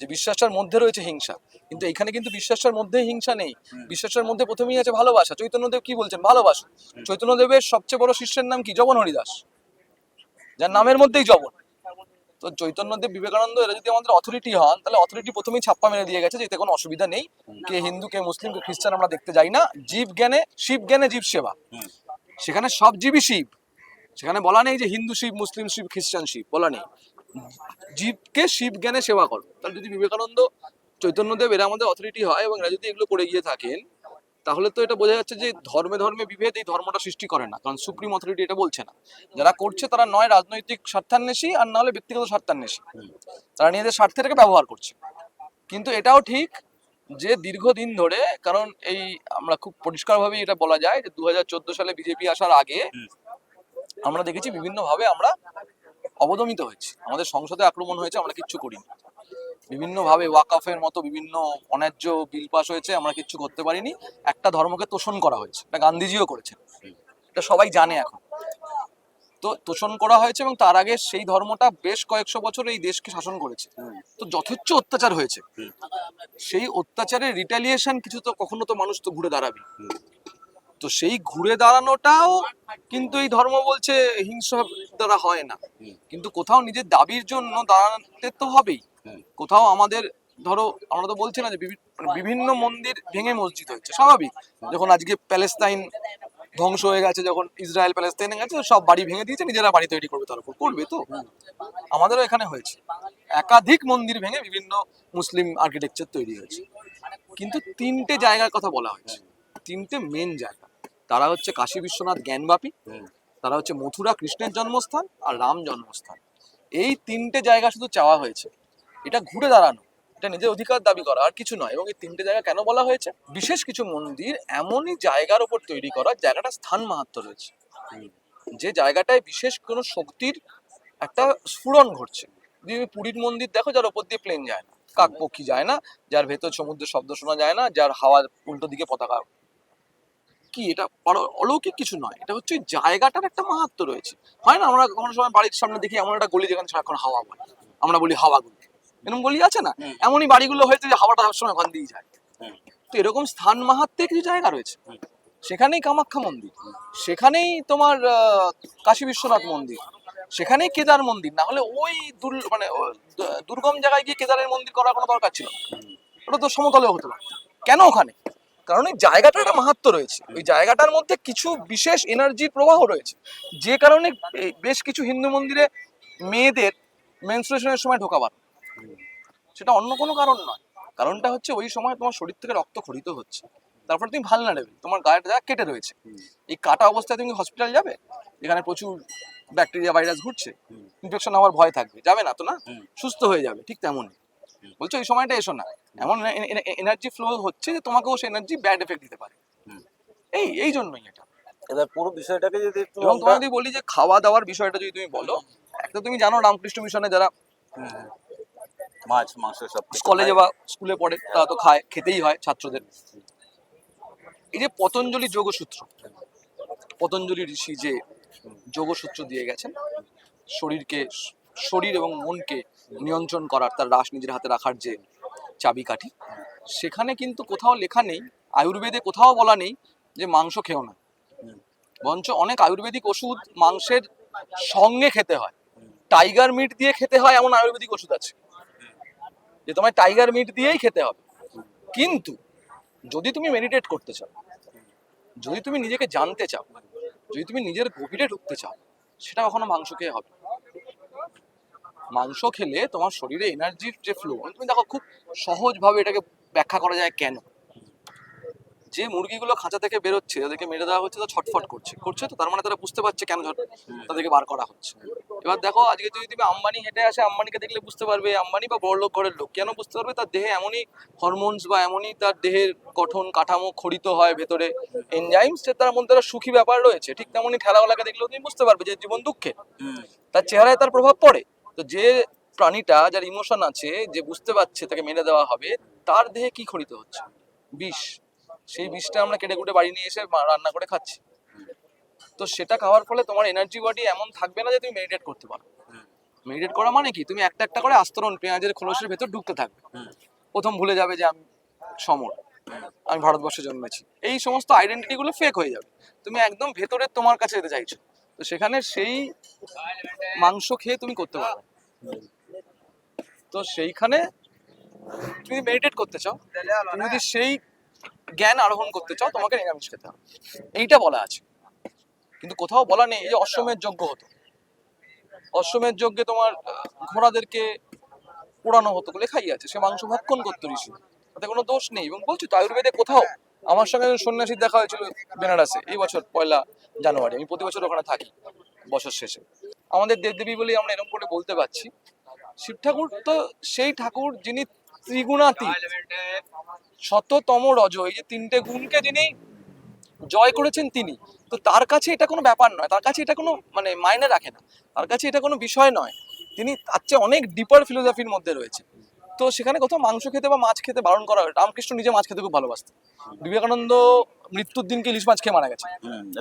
যে বিশ্বাসটার মধ্যে রয়েছে হিংসা। কিন্তু এখানে কিন্তু বিশ্বাসটার মধ্যে হিংসা নেই, হুম, বিশ্বাসটার মধ্যে প্রথমেই আছে ভালোবাসা। চৈতন্যদেব কি বলছেন? ভালোবাসা। হুম। চৈতন্যদেবের সবচেয়ে বড় শিষ্যের নাম কি? জগন হরিদাস, যার নামের মধ্যেই জবন। তো চৈতন্যদেব, বিবেকানন্দ এরা যদি আমাদের অথরিটি হন, তাহলে অথরিটি প্রথমেই ছাপ্পা মেরে দিয়ে গেছে যে এতে কোনো অসুবিধা নেই, কে হিন্দু কে মুসলিম কে খ্রিস্টান আমরা দেখতে যাই না, জীব জ্ঞানে শিব জ্ঞানে জীব সেবা। হুম, সেখানে সব জীবই শিব, সেখানে বলা নেই যে হিন্দু শিব মুসলিম শিব খ্রিস্টান শিব, বলা নেই। জীবকে শিব জ্ঞানে সেবা করো। তাহলে যদি বিবেকানন্দ চৈতন্যদেব এরা আমাদের অথরিটি হয় এবং এরা যদি এগুলো করে গিয়ে থাকেন, তাহলে তো এটা বোঝা যাচ্ছে যে ধর্মে ধর্মে বিভেদ এই ধর্মটা সৃষ্টি করে না, কারণ সুপ্রিম অথরিটি এটা বলছে না। যারা করছে তারা নয় রাজনৈতিক স্বার্থান্বেষী আর না হলে ব্যক্তিগত স্বার্থান্বেষী, তারা নিজেদের স্বার্থেটাকে ব্যবহার করছে। কিন্তু এটাও ঠিক যে দীর্ঘদিন ধরে, কারণ এই আমরা খুব পরিষ্কারভাবে এটা বলা যায় যে 2014 সালে বিজেপি আসার আগে হুম, আমরা দেখেছি বিভিন্নভাবে আমরা অবদমিত হয়েছি, আমাদের সংসদে আক্রমণ হয়েছে, আমরা কিচ্ছু করিনি। বিভিন্নভাবে ওয়াকফের মতো বিভিন্ন অন্যায্য বিল পাস হয়েছে, আমরা কিচ্ছু করতে পারিনি। একটা ধর্মকে তোষণ করা হয়েছে, এটা গান্ধীজিও করেছেন, এটা সবাই জানে এখন। তো তোষণ করা হয়েছে এবং তার আগে সেই ধর্মটা বেশ কয়েকশো বছর এই দেশকে শাসন করেছে। হুম, তো যথেচ্ছ অত্যাচার হয়েছে, হুম, সেই অত্যাচারের রিটালিয়েশন কিছু তো কখনো তো মানুষ তো ঘুরে দাঁড়াবে। হুম, তো সেই ঘুরে দাঁড়ানোটাও কিন্তু এই ধর্ম বলছে হিংসা দ্বারা হয় না, হুম, কিন্তু কোথাও নিজের দাবির জন্য দাঁড়াতে তো হবেই। হুম, কোথাও আমাদের, ধরো আমরা তো বলছি না যে বিভিন্ন মন্দির ভেঙে মসজিদ হচ্ছে, স্বাভাবিক। যখন আজকে প্যালেস্তাইন ধ্বংস হয়ে গেছে, যখন ইসরায়েল প্যালেস্তাইনে গেছে, সব বাড়ি ভেঙে দিয়েছে, নিজেরা বাড়ি তৈরি করবে, তার উপর করবে তো। আমাদেরও এখানে হয়েছে, একাধিক মন্দির ভেঙে বিভিন্ন মুসলিম আর্কিটেকচার তৈরি হয়েছে, কিন্তু তিনটে জায়গার কথা বলা হয়েছে, তিনটে মেন জায়গা। তারা হচ্ছে কাশী বিশ্বনাথ জ্ঞানবাপী, হুম, তারা হচ্ছে মথুরা কৃষ্ণের জন্মস্থান, আর রাম জন্মস্থান। এই তিনটে জায়গা শুধু চাওয়া হয়েছে, এটা ঘুরে দাঁড়ানো, এটা নিজের অধিকার দাবি করা, আর কিছু নয়। এবং এই তিনটে জায়গা কেন বলা হয়েছে? বিশেষ কিছু মন্দির এমনই জায়গার উপর তৈরি করা, জায়গাটা স্থান মাহাত্ম্য রয়েছে, হুম, যে জায়গাটায় বিশেষ কোনো শক্তির একটা স্ফুরণ ঘটছে। যদি তুমি পুরীর মন্দির দেখো, যার ওপর দিয়ে প্লেন যায় না, কাক পক্ষী যায় না, যার ভেতর সমুদ্রের শব্দ শোনা যায় না, যার হাওয়ার উল্টো দিকে পতাকা, কি এটা অলৌকিক কিছু নয়, এটা হচ্ছে ওই জায়গাটার একটা মাহাত্ম্য রয়েছে। হয় না, আমরা কোনো সময় বাড়ির সামনে দেখি এমন একটা গলি যেখানে সারাক্ষণ হাওয়া বয়, আমরা বলি হাওয়া গলি, এরকম গলি আছে না? হুম, এমনই বাড়িগুলো হয়েছে যে হাওয়াটা সবসময় ওখান দিয়েই যায়। হুম, তো এরকম স্থান মাহাত্ম্যে কিছু জায়গা রয়েছে, হুম, সেখানেই কামাখ্যা মন্দির, সেখানেই তোমার কাশী বিশ্বনাথ মন্দির, সেখানেই কেদার মন্দির। না হলে ওই মানে দুর্গম জায়গায় গিয়ে কেদারের মন্দির করার কোনো দরকার ছিল না, ওটা তো সমতলেও হতে পারত। কেন ওখানে? কারণ এই জায়গাটার একটা মাহাত্ম্য রয়েছে, ওই জায়গাটার মধ্যে কিছু বিশেষ এনার্জির প্রবাহ রয়েছে, যে কারণে এই বেশ কিছু হিন্দু মন্দিরে মেয়েদের মেনস্ট্রুয়েশনের সময় ঢোকা বারণ। সেটা অন্য কোনো কারণ নয়, কারণটা হচ্ছে ওই সময় তোমার শরীর থেকে রক্ত ক্ষরিত হচ্ছে, তারপরে তুমি ভালনারেবল, তোমার গায়েটা যা কেটে রয়েছে। এই কাটা অবস্থায় তুমি হসপিটাল যাবে, এখানে প্রচুর ব্যাকটেরিয়া ভাইরাস ঘুরছে, হুম, ইনফেকশন হওয়ার ভয় থাকবে, যাবে না তো, না? হুম, সুস্থ হয়ে যাবে, ঠিক তেমনই বলছো এই সময়টা এসো না, এমন এনার্জি ফ্লো হচ্ছে যে তোমাকেও সেই এনার্জি ব্যাড এফেক্ট দিতে পারে। হুম। এই জন্যই এটা। এবার পুরো বিষয়টাকে যদি একটু এবং আমরা তোমায় যদি বলি যে খাওয়া দাওয়ার বিষয়টা যদি তুমি বলো, একটা তুমি জানো রামকৃষ্ণ মিশনে যারা হুম, মাছ মাংস সব কিছু কলেজে খায়। বা স্কুলে পড়ে, তারা তো খায়, খেতেই হয় ছাত্রদের। এই যে পতঞ্জলি যোগসূত্র, পতঞ্জলি ঋষি যে যোগসূত্র দিয়ে গেছেন, শরীরকে, শরীর এবং মনকে নিয়ন্ত্রণ করার, তার রাশ নিজের হাতে রাখার যে চাবিকাঠি, সেখানে কিন্তু কোথাও লেখা নেই, আয়ুর্বেদে কোথাও বলা নেই যে মাংস খেও না। হুম, বরঞ্চ অনেক আয়ুর্বেদিক ওষুধ মাংসের সঙ্গে খেতে হয়, টাইগার মিট দিয়ে খেতে হয় এমন আয়ুর্বেদিক ওষুধ আছে যে তোমায় টাইগার মিট দিয়েই খেতে হবে। কিন্তু যদি তুমি মেডিটেট করতে চাও, যদি তুমি নিজেকে জানতে চাও, যদি তুমি নিজের গভীরে ঢুকতে চাও, সেটা কখনো মাংস খেয়ে হবে না। মাংস খেলে তোমার শরীরে এনার্জির যে ফ্লো, তুমি দেখো খুব সহজভাবে এটাকে ব্যাখ্যা করা যায় কেন। যে মুরগিগুলো খাঁচা থেকে বেরোচ্ছে, তাদেরকে মেরে দেওয়া হচ্ছে, তো ছটফট করছে করছে, তো তার মানে তারা বুঝতে পারছে কেন তাদেরকে বার করা হচ্ছে। এবার দেখো আজকে যদি তুমি আম্বানি হেঁটে আসে, আম্বানিকে দেখলে বুঝতে পারবে আম্বানি বা বড়লোক ঘরের লোক, কেন বুঝতে পারবে? তার দেহে এমনই হরমোনস বা এমনই তার দেহের গঠন কাঠামো খড়িত হয় ভেতরে এনজাইমস, যে তার মধ্যে একটা সুখী ব্যাপার রয়েছে। ঠিক তেমনই ঠেলাওয়ালাকে দেখলেও তুমি বুঝতে পারবে যে জীবন দুঃখে, তার চেহারায় তার প্রভাব পড়ে। তো যে প্রাণীটা, যার ইমোশন আছে, যে বুঝতে পারছে তাকে মেরে দেওয়া হবে, তার দেহে কি খড়িত হচ্ছে? বিষ। সেই বিষটা আমরা কেটে কুটে বাড়ি নিয়ে এসে রান্না করে খাচ্ছি। তো সেটা খাওয়ার ফলে তোমার এনার্জি বডি এমন থাকবে না যে তুমি মেডিটেট করতে পারো। মেডিটেট করা মানে কি, তুমি একটা একটা করে আস্তরণ পেঁয়াজের খোলসের ভেতর ঢুকতে থাকবে। প্রথম ভুলে যাবে যে আমি সমর, আমি ভারতবর্ষে জন্মেছি, এই সমস্ত আইডেন্টিটি গুলো ফেক হয়ে যাবে। তুমি একদম ভেতরে তোমার কাছে যেতে চাইছো, তো সেখানে সেই মাংস খেয়ে তুমি করতে পারো। তো সেইখানে তুমি মেডিটেট করতে চাও, তুমি যদি সেই জ্ঞান আরোহণ করতে চাও, তোমাকে নিরামিষ খেতে হবে, এইটা বলা আছে। কিন্তু কোথাও বলা নেই যে অশ্বমেধ যজ্ঞ হতো, অশ্বমেধ যজ্ঞে তোমার ঘোড়াদেরকে পোড়ানো হতো, লেখাই আছে, সে মাংস ভক্ষণ করতো ঋষি, তাতে কোনো দোষ নেই। এবং বলছি তো আয়ুর্বেদে কোথাও, আমার সঙ্গে সন্ন্যাসীর দেখা হয়েছিল বেনারসে এই বছর 1 জানুয়ারি, আমি প্রতি বছর ওখানে থাকি বছর শেষে। আমাদের দেবদেবী বলেই আমরা এরকম করে বলতে পারছি। শিব ঠাকুর তো সেই ঠাকুর যিনি ত্রিগুণাতীত, শততম রজ, এই যে 3টে গুণকে যিনি জয় করেছেন তিনি, তো তার কাছে এটা কোনো ব্যাপার নয়, তার কাছে এটা কোনো মানে মাইনে রাখে না, তার কাছে এটা কোনো বিষয় নয়। তিনি তার চেয়ে অনেক ডিপার ফিলোসফির মধ্যে রয়েছে। তো সেখানে কোথাও মাংস খেতে বা মাছ খেতে বারণ করা হয়। রামকৃষ্ণ নিজে মাছ খেতে খুব ভালোবাসতেন, বিবেকানন্দ মৃত্যুর দিনকে ইলিশ মাছ খেয়ে মারা গেছে।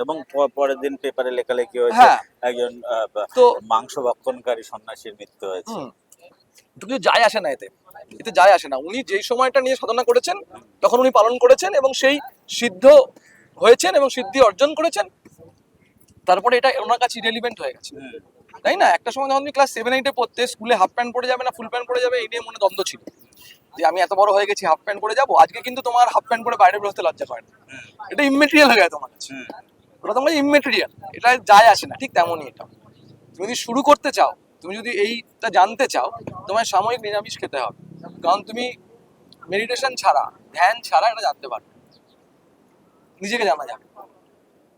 এবং পরের দিন পেপারে লেখালেখি হয়েছে হ্যাঁ, একজন তো মাংস ভক্ষণকারী সন্ন্যাসীর মৃত্যু হয়েছে। তো কিছু যায় আসে না এতে, এতে যায় আসে না। উনি যেই সময়টা নিয়ে সাধনা করেছেন তখন উনি পালন করেছেন এবং সেই সিদ্ধ হয়েছেন এবং সিদ্ধি অর্জন করেছেন, তারপরে এটা ওনার কাছে রিলেভেন্ট হয়ে গেছে, তাই না? একটা সময় যখন তুমি ক্লাস 7-8-এ পড়তে, স্কুলে হাফ প্যান্ট পরে যাবে না ফুল প্যান্ট পরে যাবে, এই নিয়ে মনে দ্বন্দ্ব ছিল যে আমি এত বড় হয়ে গেছি হাফ প্যান্ট পরে যাবো। আজকে কিন্তু তোমার হাফ প্যান্ট পরে বাইরে বেরোতে লজ্জা করে না, এটা ইমমেটেরিয়াল হয়ে গেছে তোমার কাছে, ওটা তোমার ইমমেটেরিয়াল, এটা যায় আসে না। ঠিক তেমনই এটা, তুমি যদি শুরু করতে চাও, তুমি যদি এইটা জানতে চাও, তোমার সাময়িক নিরামিষ খেতে হবে, কারণ তুমি মেডিটেশন ছাড়া, ধ্যান ছাড়া এটা জানতে পারবে, নিজেকে জানা যাবে।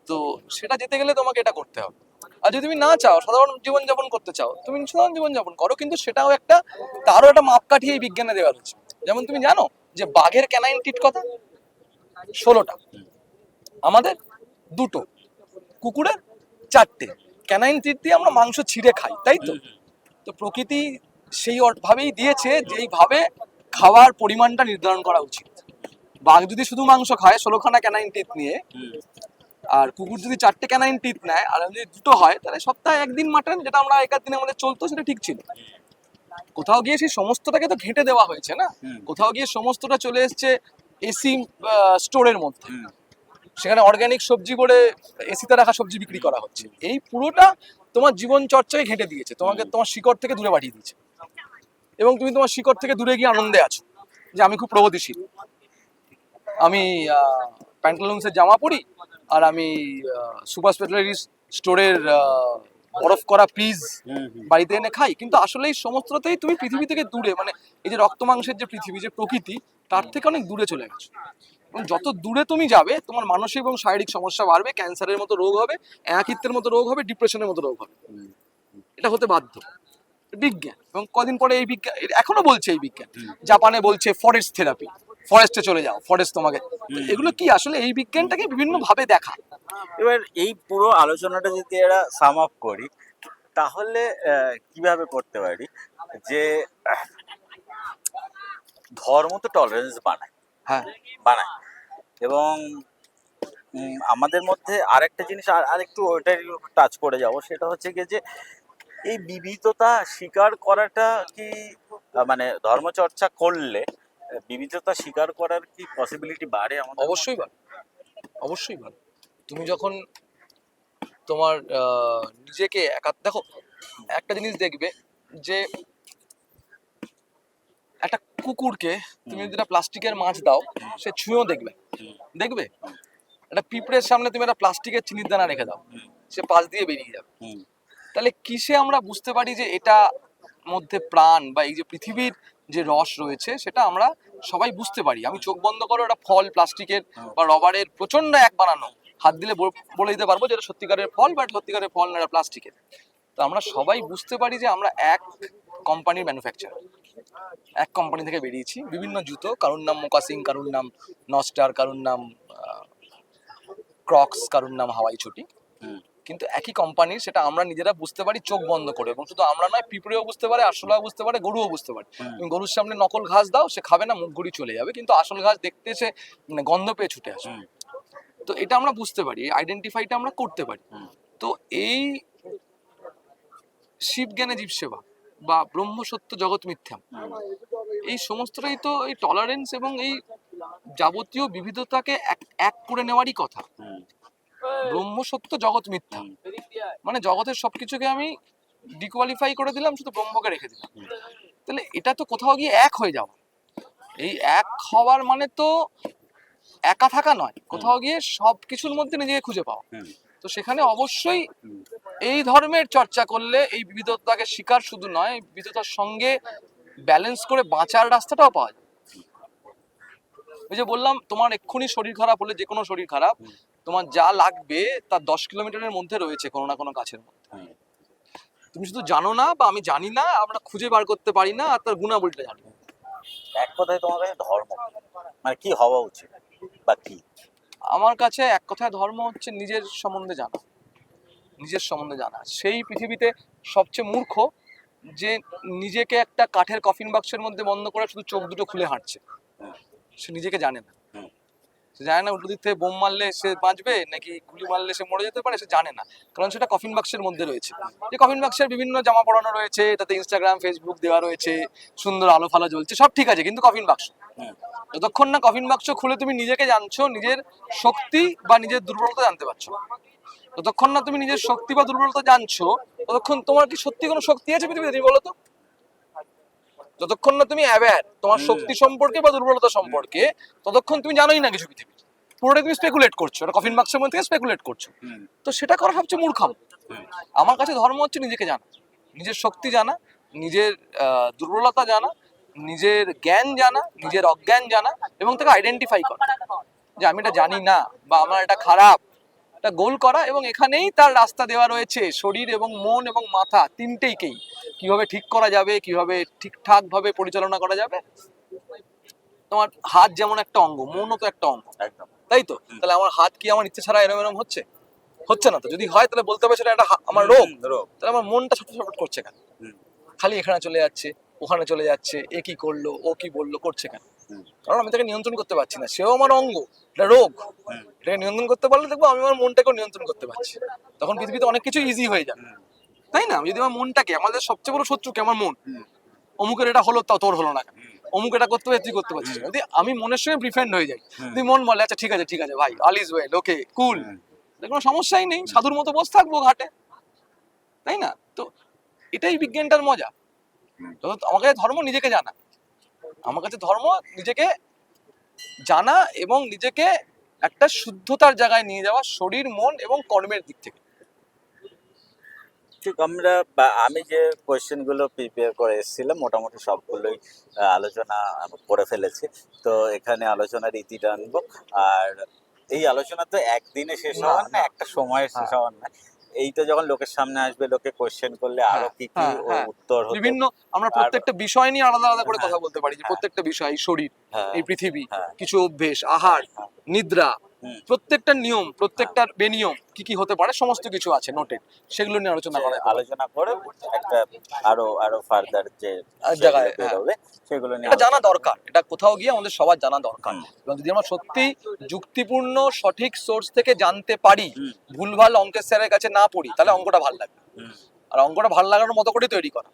তো সেটা যেতে গেলে তোমাকে এটা করতে হবে। আর যদি তুমি না চাও, সাধারণ জীবনযাপন করতে চাও, তুমি সাধারণ জীবনযাপন করো, কিন্তু সেটাও একটা, তারও একটা মাপকাঠি এই বিজ্ঞানে দেওয়া রয়েছে। যেমন তুমি জানো যে বাঘের ক্যানাইন টিট কথা 16টা, আমাদের 2টো, কুকুরের 4টে। ক্যানাইন টিট দিয়ে আমরা মাংস ছিঁড়ে খাই, তাই তো? তো প্রকৃতি সেই ভাবেই দিয়েছে যেইভাবে খাওয়ার পরিমাণটা নির্ধারণ করা উচিত। বাঘ যদি শুধু মাংস খায় 16খানা ক্যানাইন টিথ নিয়ে, আর কুকুর যদি 4টে ক্যানাইন টিথ নেয়, আর যদি 2টো হয়, তাহলে সপ্তাহে 1 দিন মাটন, যেটা আমরা একার দিনে আমাদের চলতো, সেটা ঠিক ছিল। কোথাও গিয়ে সেই সমস্তটাকে তো ঘেঁটে দেওয়া হয়েছে না, কোথাও গিয়ে সমস্তটা চলে এসছে এসি স্টোরের মধ্যে, সেখানে অর্গানিক সবজি করে এসিতে রাখা সবজি বিক্রি করা হচ্ছে। এই পুরোটা তোমার জীবন চর্চায় ঘেঁটে দিয়েছে, তোমাকে তোমার শিকড় থেকে দূরে পাঠিয়ে দিয়েছে, এবং তুমি তোমার শিকড় থেকে দূরে গিয়ে আনন্দে আছো যে আমি খুব প্রগতিশীল, আমি প্যান্টালুন্সের জামা পরি, আর আমি সুপার স্পেশালিটি স্টোরের বরফ করা পিস বাড়িতে এনে খাই। কিন্তু আসলে এই সমস্তটাতেই তুমি পৃথিবী থেকে দূরে, মানে এই যে রক্ত মাংসের যে পৃথিবী, যে প্রকৃতি, তার থেকে অনেক দূরে চলে গেছো। এবং যত দূরে তুমি যাবে, তোমার মানসিক এবং শারীরিক সমস্যা বাড়বে, ক্যান্সারের মতো রোগ হবে, একাকিত্বের মতো রোগ হবে, ডিপ্রেশনের মতো রোগ হবে। এটা হতে বাধ্য, বিজ্ঞান। এবং কদিন পরে এই বিজ্ঞান এখনো বলছে, এই বিজ্ঞান জাপানে বলছে ফরেস্ট থেরাপি, ফরেস্টে চলে যাও, ফরেস্ট তোমাকে, এগুলো কি আসলে এই বিজ্ঞানটাকে বিভিন্ন ভাবে দেখা। এবার এই পুরো আলোচনাটা যদি এরা সাম আপ করি, তাহলে কিভাবে করতে পারি যে ধর্ম তো টলারেন্স বানায়, হ্যাঁ, বানায়। এবং আমাদের মধ্যে আরেকটা জিনিস আরেকটু ওইটাই টাচ করে যাব, সেটা হচ্ছে গিয়ে যে এই বিবিধতা স্বীকার করাটা কি মানে ধর্মচর্চা করলে বিবিধতা স্বীকার করার কি পসিবিলিটি বাড়ে আমাদের? অবশ্যই ভালো, অবশ্যই ভালো। তুমি যখন তোমার নিজেকে দেখো একটা জিনিস দেখবে যে একটা কুকুরকে তুমি যদি একটা প্লাস্টিকের মাছ দাও সে ছুঁয়েও দেখবে, দেখবে। একটা পিঁপড়ের সামনে তুমি একটা প্লাস্টিকের চিনির দানা রেখে দাও, সে পাশ দিয়ে বেরিয়ে যাবে। তাহলে কিসে আমরা বুঝতে পারি যে এটা মধ্যে প্রাণ বা এই যে পৃথিবীর যে রস রয়েছে সেটা আমরা সবাই বুঝতে পারি। আমি চোখ বন্ধ করো একটা ফল প্লাস্টিকের বা রবারের প্রচন্ড এক বানানো, হাত দিলে বলে দিতে পারবো যে এটা সত্যিকারের ফল বা সত্যিকারের ফল না এটা প্লাস্টিকের। তো আমরা সবাই বুঝতে পারি যে আমরা এক কোম্পানির ম্যানুফ্যাকচার, এক কোম্পানি থেকে বেরিয়েছি। বিভিন্ন জুতো, কারোর নাম মোকাসিং, কারোর নাম নস্টার, কারোর নাম ক্রক্স, কারোর নাম হাওয়াই ছুটি, কিন্তু একই কোম্পানির। সেটা আমরা নিজেরা বুঝতে পারি চোখ বন্ধ করে। এবং শুধু আমরা নয়, পিঁপড়েও বুঝতে পারে, আরশোলাও বুঝতে পারে, গরুও বুঝতে পারে। তুমি গরুর সামনে নকল ঘাস দাও, সে খাবে না, মুখ ঘুরি চলে যাবে, কিন্তু আসল ঘাস দেখতে সে মানে গন্ধ পেয়ে ছুটে আসে। তো এটা আমরা বুঝতে পারি, এই আইডেন্টিফাইটা আমরা করতে পারি। তো এই শিব জ্ঞানে জীব সেবা বা ব্রহ্ম সত্য জগৎ মিথ্যা, এই সমস্তটাই তো এই টলারেন্স এবং এই যাবতীয় বিবিধতাকে এক করে নেওয়ারই কথা। ব্রহ্ম সত্য জগৎ মিথ্যা মানে জগতের সবকিছুকে আমি ডিকোয়ালিফাই করে দিলাম, শুধু ব্রহ্মকে রেখে দিলাম। তাহলে এটা তো কোথাও গিয়ে এক হয়ে যাওয়া। এই এক হওয়ার মানে তো একা থাকা নয়, কোথাও গিয়ে সবকিছুর মধ্যে নিজেকে খুঁজে পাওয়া। তো সেখানে অবশ্যই এই ধর্মের চর্চা করলে এই বিবিধতাকে শিকার শুধু নয়, বিবিধতার সঙ্গে ব্যালেন্স করে বাঁচার রাস্তাটাও পাওয়া যায়। ওই যে বললাম, তোমার এক্ষুনি শরীর খারাপ হলে, যে কোনো শরীর খারাপ, তোমার যা লাগবে তার 10 কিলোমিটারের মধ্যে রয়েছে কোনো না কোনো কাছের মধ্যে। তুমি শুধু জানো না, বা আমি জানি না, আমরা খুঁজে বার করতে পারি না, আর তার গুণাবলীটা জানি না। এক কথায় তোমার কাছে ধর্ম মানে কি হওয়া উচিত বা কি? আমার কাছে এক কথায় ধর্ম হচ্ছে নিজের সম্বন্ধে জানা, নিজের সম্বন্ধে জানা। সেই পৃথিবীতে সবচেয়ে মূর্খ যে নিজেকে একটা কাঠের কফিন বাক্সের মধ্যে বন্ধ করে শুধু চোখ দুটো খুলে হাঁটছে। সে নিজেকে জানে না, সে জানে না উল্টো দিক থেকে বোম মারলে সে বাঁচবে নাকি গুলি মারলে সে মরে যেতে পারে, সে জানে না। কারণ সেটা কফিন বাক্সের মধ্যে রয়েছে। যে কফিন বাক্সের বিভিন্ন জামা পরানো রয়েছে, এটাতে ইনস্টাগ্রাম ফেসবুক দেওয়া রয়েছে, সুন্দর আলো ফালো জ্বলছে, সব ঠিক আছে, কিন্তু কফিন বাক্স। যতক্ষণ না কফিন বাক্স খুলে তুমি নিজেকে জানছো, নিজের শক্তি বা নিজের দুর্বলতা জানতে পারছো, যতক্ষণ না তুমি নিজের শক্তি বা দুর্বলতা জানছো, ততক্ষণ তোমার কি সত্যি কোনো শক্তি আছে পৃথিবীতে, তুমি বলো তো? যতক্ষণ না তুমি অ্যাওয়্যার তোমার শক্তি সম্পর্কে বা দুর্বলতা সম্পর্কে, ততক্ষণ তুমি জানোই না কিছু পৃথিবীর। পুরোটাই তুমি স্পেকুলেট করছো, একটা কফিন বাক্সের মধ্যে থেকে স্পেকুলেট করছো। তো সেটা করা সবচেয়ে মূর্খম। আমার কাছে ধর্ম হচ্ছে নিজেকে জানা, নিজের শক্তি জানা, নিজের দুর্বলতা জানা, নিজের জ্ঞান জানা, নিজের অজ্ঞান জানা, এবং তাকে আইডেন্টিফাই করা যে আমি এটা জানি না বা আমার এটা খারাপ, এটা গোল করা। এবং এখানেই তার রাস্তা দেওয়া রয়েছে, শরীর এবং মন এবং মাথা তিনটেইকেই কিভাবে ঠিক করা যাবে, কিভাবে ঠিকঠাক ভাবে পরিচালনা করা যাবে। তোমার হাত যেমন একটা অঙ্গ, মনও তো একটা অঙ্গ, একদম তাই তো? তাহলে আমার হাত কি আমার ইচ্ছে ছাড়া এরম এরম হচ্ছে? হচ্ছে না তো। যদি হয় তাহলে বলতে হবে সেটা একটা আমার রোগ। তাহলে আমার মনটা ছটফট করছে কেন? খালি এখানে চলে যাচ্ছে, ওখানে চলে যাচ্ছে, এ কি করলো, ও কি বললো, করছে কেন? কারণ আমি তাকে নিয়ন্ত্রণ করতে পারছি না। সেও আমার অঙ্গ, এটা রোগ। এটাকে নিয়ন্ত্রণ করতে পারলে দেখবো আমি আমার মনটাকেও নিয়ন্ত্রণ করতে পারছি। তখন পৃথিবীতে অনেক কিছু ইজি হয়ে যাবে, তাই না? যদি আমার মনটাকে, আমাদের সবচেয়ে বড় শত্রুকে আমার মন, অমুকের এটা হলো তাও তোর হলো না কেন, অমুক এটা করতে পারছিস তুই করতে পারছিস না। যদি আমি মনের সঙ্গে প্রিফেন্ড হয়ে যাই, যদি মন বলে আচ্ছা ঠিক আছে ঠিক আছে ভাই, অল ইজ ওয়েল, ওকে কুল, কোনো সমস্যাই নেই, সাধুর মতো বসে থাকবো ঘাটে, তাই না? তো এটাই বিজ্ঞানটার মজা। তো আমার কাছে ধর্ম নিজেকে জানা, আমার কাছে ধর্ম নিজেকে জানা এবং নিজেকে একটা শুদ্ধতার জায়গায় নিয়ে যাওয়া, শরীর মন এবং কর্মের দিক থেকে। ঠিক আমরা বা আমি যে কোয়েশ্চেন গুলো প্রিপেয়ার করে এসেছিলাম মোটামুটি সবগুলোই আলোচনা করে ফেলেছি। তো এখানে আলোচনার ইতি টানবো। আর এই আলোচনা তো একদিনে শেষ না, হওয়ার না, না। একটা সময়ের শেষ হ্যাঁ। হওয়ার না। এইটা যখন লোকের সামনে আসবে, লোকে কোয়েশ্চেন করলে আরো কি কি হ্যাঁ, হ্যাঁ। উত্তর হতো। বিভিন্ন আমরা আর প্রত্যেকটা বিষয় নিয়ে আলাদা আলাদা করে হ্যাঁ, কথা বলতে পারি, যে হ্যাঁ, প্রত্যেকটা বিষয়, এই শরীর, হ্যাঁ, এই পৃথিবী, হ্যাঁ, কিছু অভ্যেস, আহার, হ্যাঁ, নিদ্রা, হুম, প্রত্যেকটা নিয়ম, প্রত্যেকটার বেনিয়ম কি কি হতে পারে, সমস্ত কিছু আছে নোটেড, সেগুলো নিয়ে আলোচনা যে করা যেতে পারে। আলোচনা করে একটা আরো আরো ফার্দার যে আর সেগুলো জায়গায়, হ্যাঁ, বেরোবে সেগুলো নিয়ে এটা জানা আলোচনা দরকার, এটা কোথাও গিয়ে আমাদের সবার জানা দরকার। হুম, এবং যদি আমরা সত্যি যুক্তিপূর্ণ সঠিক সোর্স থেকে জানতে পারি, হুম, ভুলভাল অঙ্কের স্যারের কাছে না পড়ি, তাহলে অঙ্কটা ভালো লাগবে। হুম, আর অঙ্কটা ভালো লাগানোর মতো করে তৈরি করা।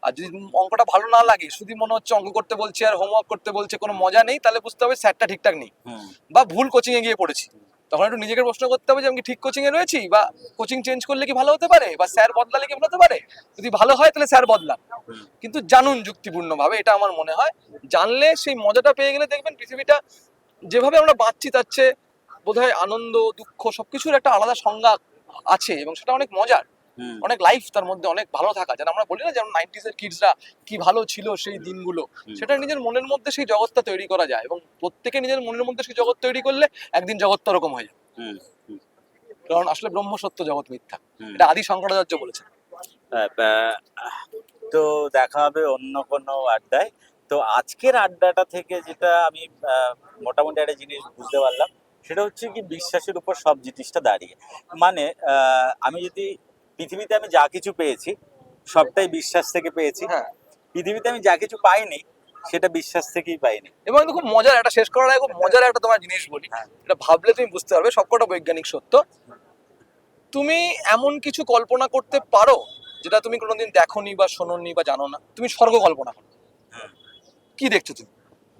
আর যদি অঙ্কটা ভালো না লাগে, শুধু মনে হচ্ছে অঙ্ক করতে বলছে আর হোমওয়ার্ক করতে বলছে, কোনো মজা নেই, তাহলে বুঝতে হবে স্যারটা ঠিকঠাক নেই হুম, বা ভুল কোচিং এ গিয়ে পড়েছি। তখন একটু নিজেকে প্রশ্ন করতে হবে যে আমি কি ঠিক কোচিং এ রয়েছি, বা কোচিং চেঞ্জ করলে কি ভালো হতে পারে, বা স্যার বদলালে কি ভালো হতে পারে। যদি ভালো হয় তাহলে স্যার বদলান, হুম, কিন্তু জানুন যুক্তিপূর্ণ ভাবে, এটা আমার মনে হয়। জানলে সেই মজাটা পেয়ে গেলে দেখবেন পৃথিবীটা যেভাবে আমরা বাঁচছি তার চেয়ে বোধহয় আনন্দ দুঃখ সবকিছুর একটা আলাদা সংজ্ঞা আছে, এবং সেটা অনেক মজার, হুম, অনেক লাইফ তার মধ্যে অনেক ভালো থাকা, যেন আমরা বলি না যেমন 90s এর কিডসরা কি ভালো ছিল সেই দিনগুলো, হুম, সেটা নিজের মনের মধ্যে সেই জগৎটা তৈরি করা যায়, এবং প্রত্যেকে নিজের মনের মধ্যে সেই জগৎ তৈরি করলে একদিন জগৎটা ওরকম হয়ে যায়। হুম, হুম, কারণ আসলে ব্রহ্ম সত্য, জগৎ মিথ্যা, হুম। এটা আদি শঙ্করাচার্য বলেছেন। তো দেখা হবে অন্য কোনো আড্ডায়। তো আজকের আড্ডাটা থেকে যেটা আমি মোটামুটি একটা জিনিস বুঝতে পারলাম, সেটা হচ্ছে কি বিশ্বাসের উপর সব জিনিসটা দাঁড়িয়ে। মানে আমি যদি পৃথিবীতে আমি যা কিছু পেয়েছি সবটাই বিশ্বাস থেকে পেয়েছি। হ্যাঁ, পৃথিবীতে আমি যা কিছু পাইনি সেটা বিশ্বাস থেকেই পাইনি। এবং কিন্তু খুব মজার একটা, শেষ করার আগে খুব মজার একটা তোমার জিনিস বলি, হ্যাঁ, এটা ভাবলে তুমি বুঝতে পারবে সবকটা বৈজ্ঞানিক সত্য। তুমি এমন কিছু কল্পনা করতে পারো যেটা তুমি কোনোদিন দেখোনি বা শোনোনি বা জানো না। তুমি স্বর্গ কল্পনা করো, হুম, কি দেখছো তুমি?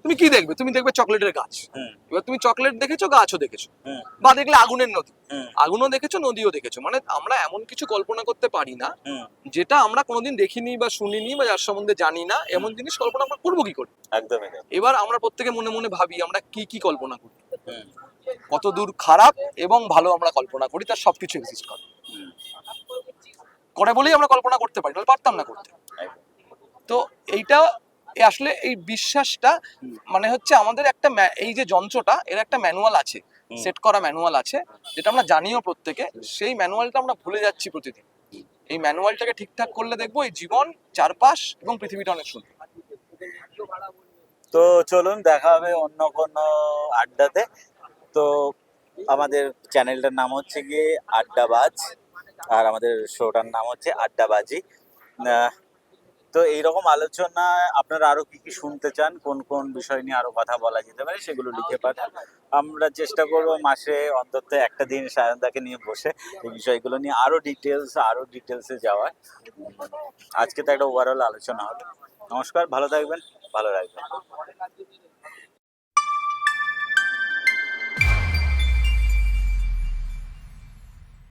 তুমি কি দেখবে? তুমি দেখবে চকলেটের গাছ। হুম, এবার তুমি চকলেট দেখেছো, গাছও দেখেছো, হুম, বা দেখলে আগুনের নদী, হুম, আগুনও দেখেছো, নদীও দেখেছো। মানে আমরা এমন কিছু কল্পনা করতে পারি না হুম, যেটা আমরা কোনোদিন দেখিনি বা শুনিনি বা যার সম্বন্ধে জানি না, এমন জিনিস কল্পনা আমরা করবো কি করে? একদমই তাই। এবার আমরা প্রত্যেকে মনে মনে ভাবি আমরা কি কি কল্পনা করি, হুম, কত দূর খারাপ এবং ভালো আমরা কল্পনা করি, তার সবকিছু এক্সিস্ট করে, হুম, করে বলেই আমরা কল্পনা করতে পারি, নাহলে পারতাম না করতে। একদম। তো এইটা আসলে এই বিশ্বাসটা হুম, মানে হচ্ছে আমাদের একটা এই যে যন্ত্রটা, এর একটা ম্যানুয়াল আছে, হুম, সেট করা ম্যানুয়াল আছে, যেটা আমরা জানিও প্রত্যেকে। সেই ম্যানুয়ালটা আমরা ভুলে যাচ্ছি প্রতিদিন। এই ম্যানুয়ালটাকে ঠিকঠাক করলে দেখবো এই জীবন, চারপাশ এবং পৃথিবীটা অনেক সুন্দর। তো চলুন দেখা হবে অন্য কোনো আড্ডাতে। তো আমাদের চ্যানেলটার নাম হচ্ছে গিয়ে আড্ডাবাজ, আর আমাদের শোটার নাম হচ্ছে আড্ডাবাজি। আহ, তো এইরকম আলোচনা আপনারা আরো কি কি শুনতে চান, কোন কোন বিষয় নিয়ে আরো কথা বলা যেতে পারে সেগুলো লিখে পাঠান। আমরা চেষ্টা করব মাসে অন্তত একটা দিন সায়নদাকে নিয়ে বসে এই বিষয়গুলো নিয়ে আরো ডিটেলসে যাওয়ার। আজকে তো একটা ওভারঅল আলোচনা হলো। নমস্কার, ভালো থাকবেন, ভালো রাখবেন।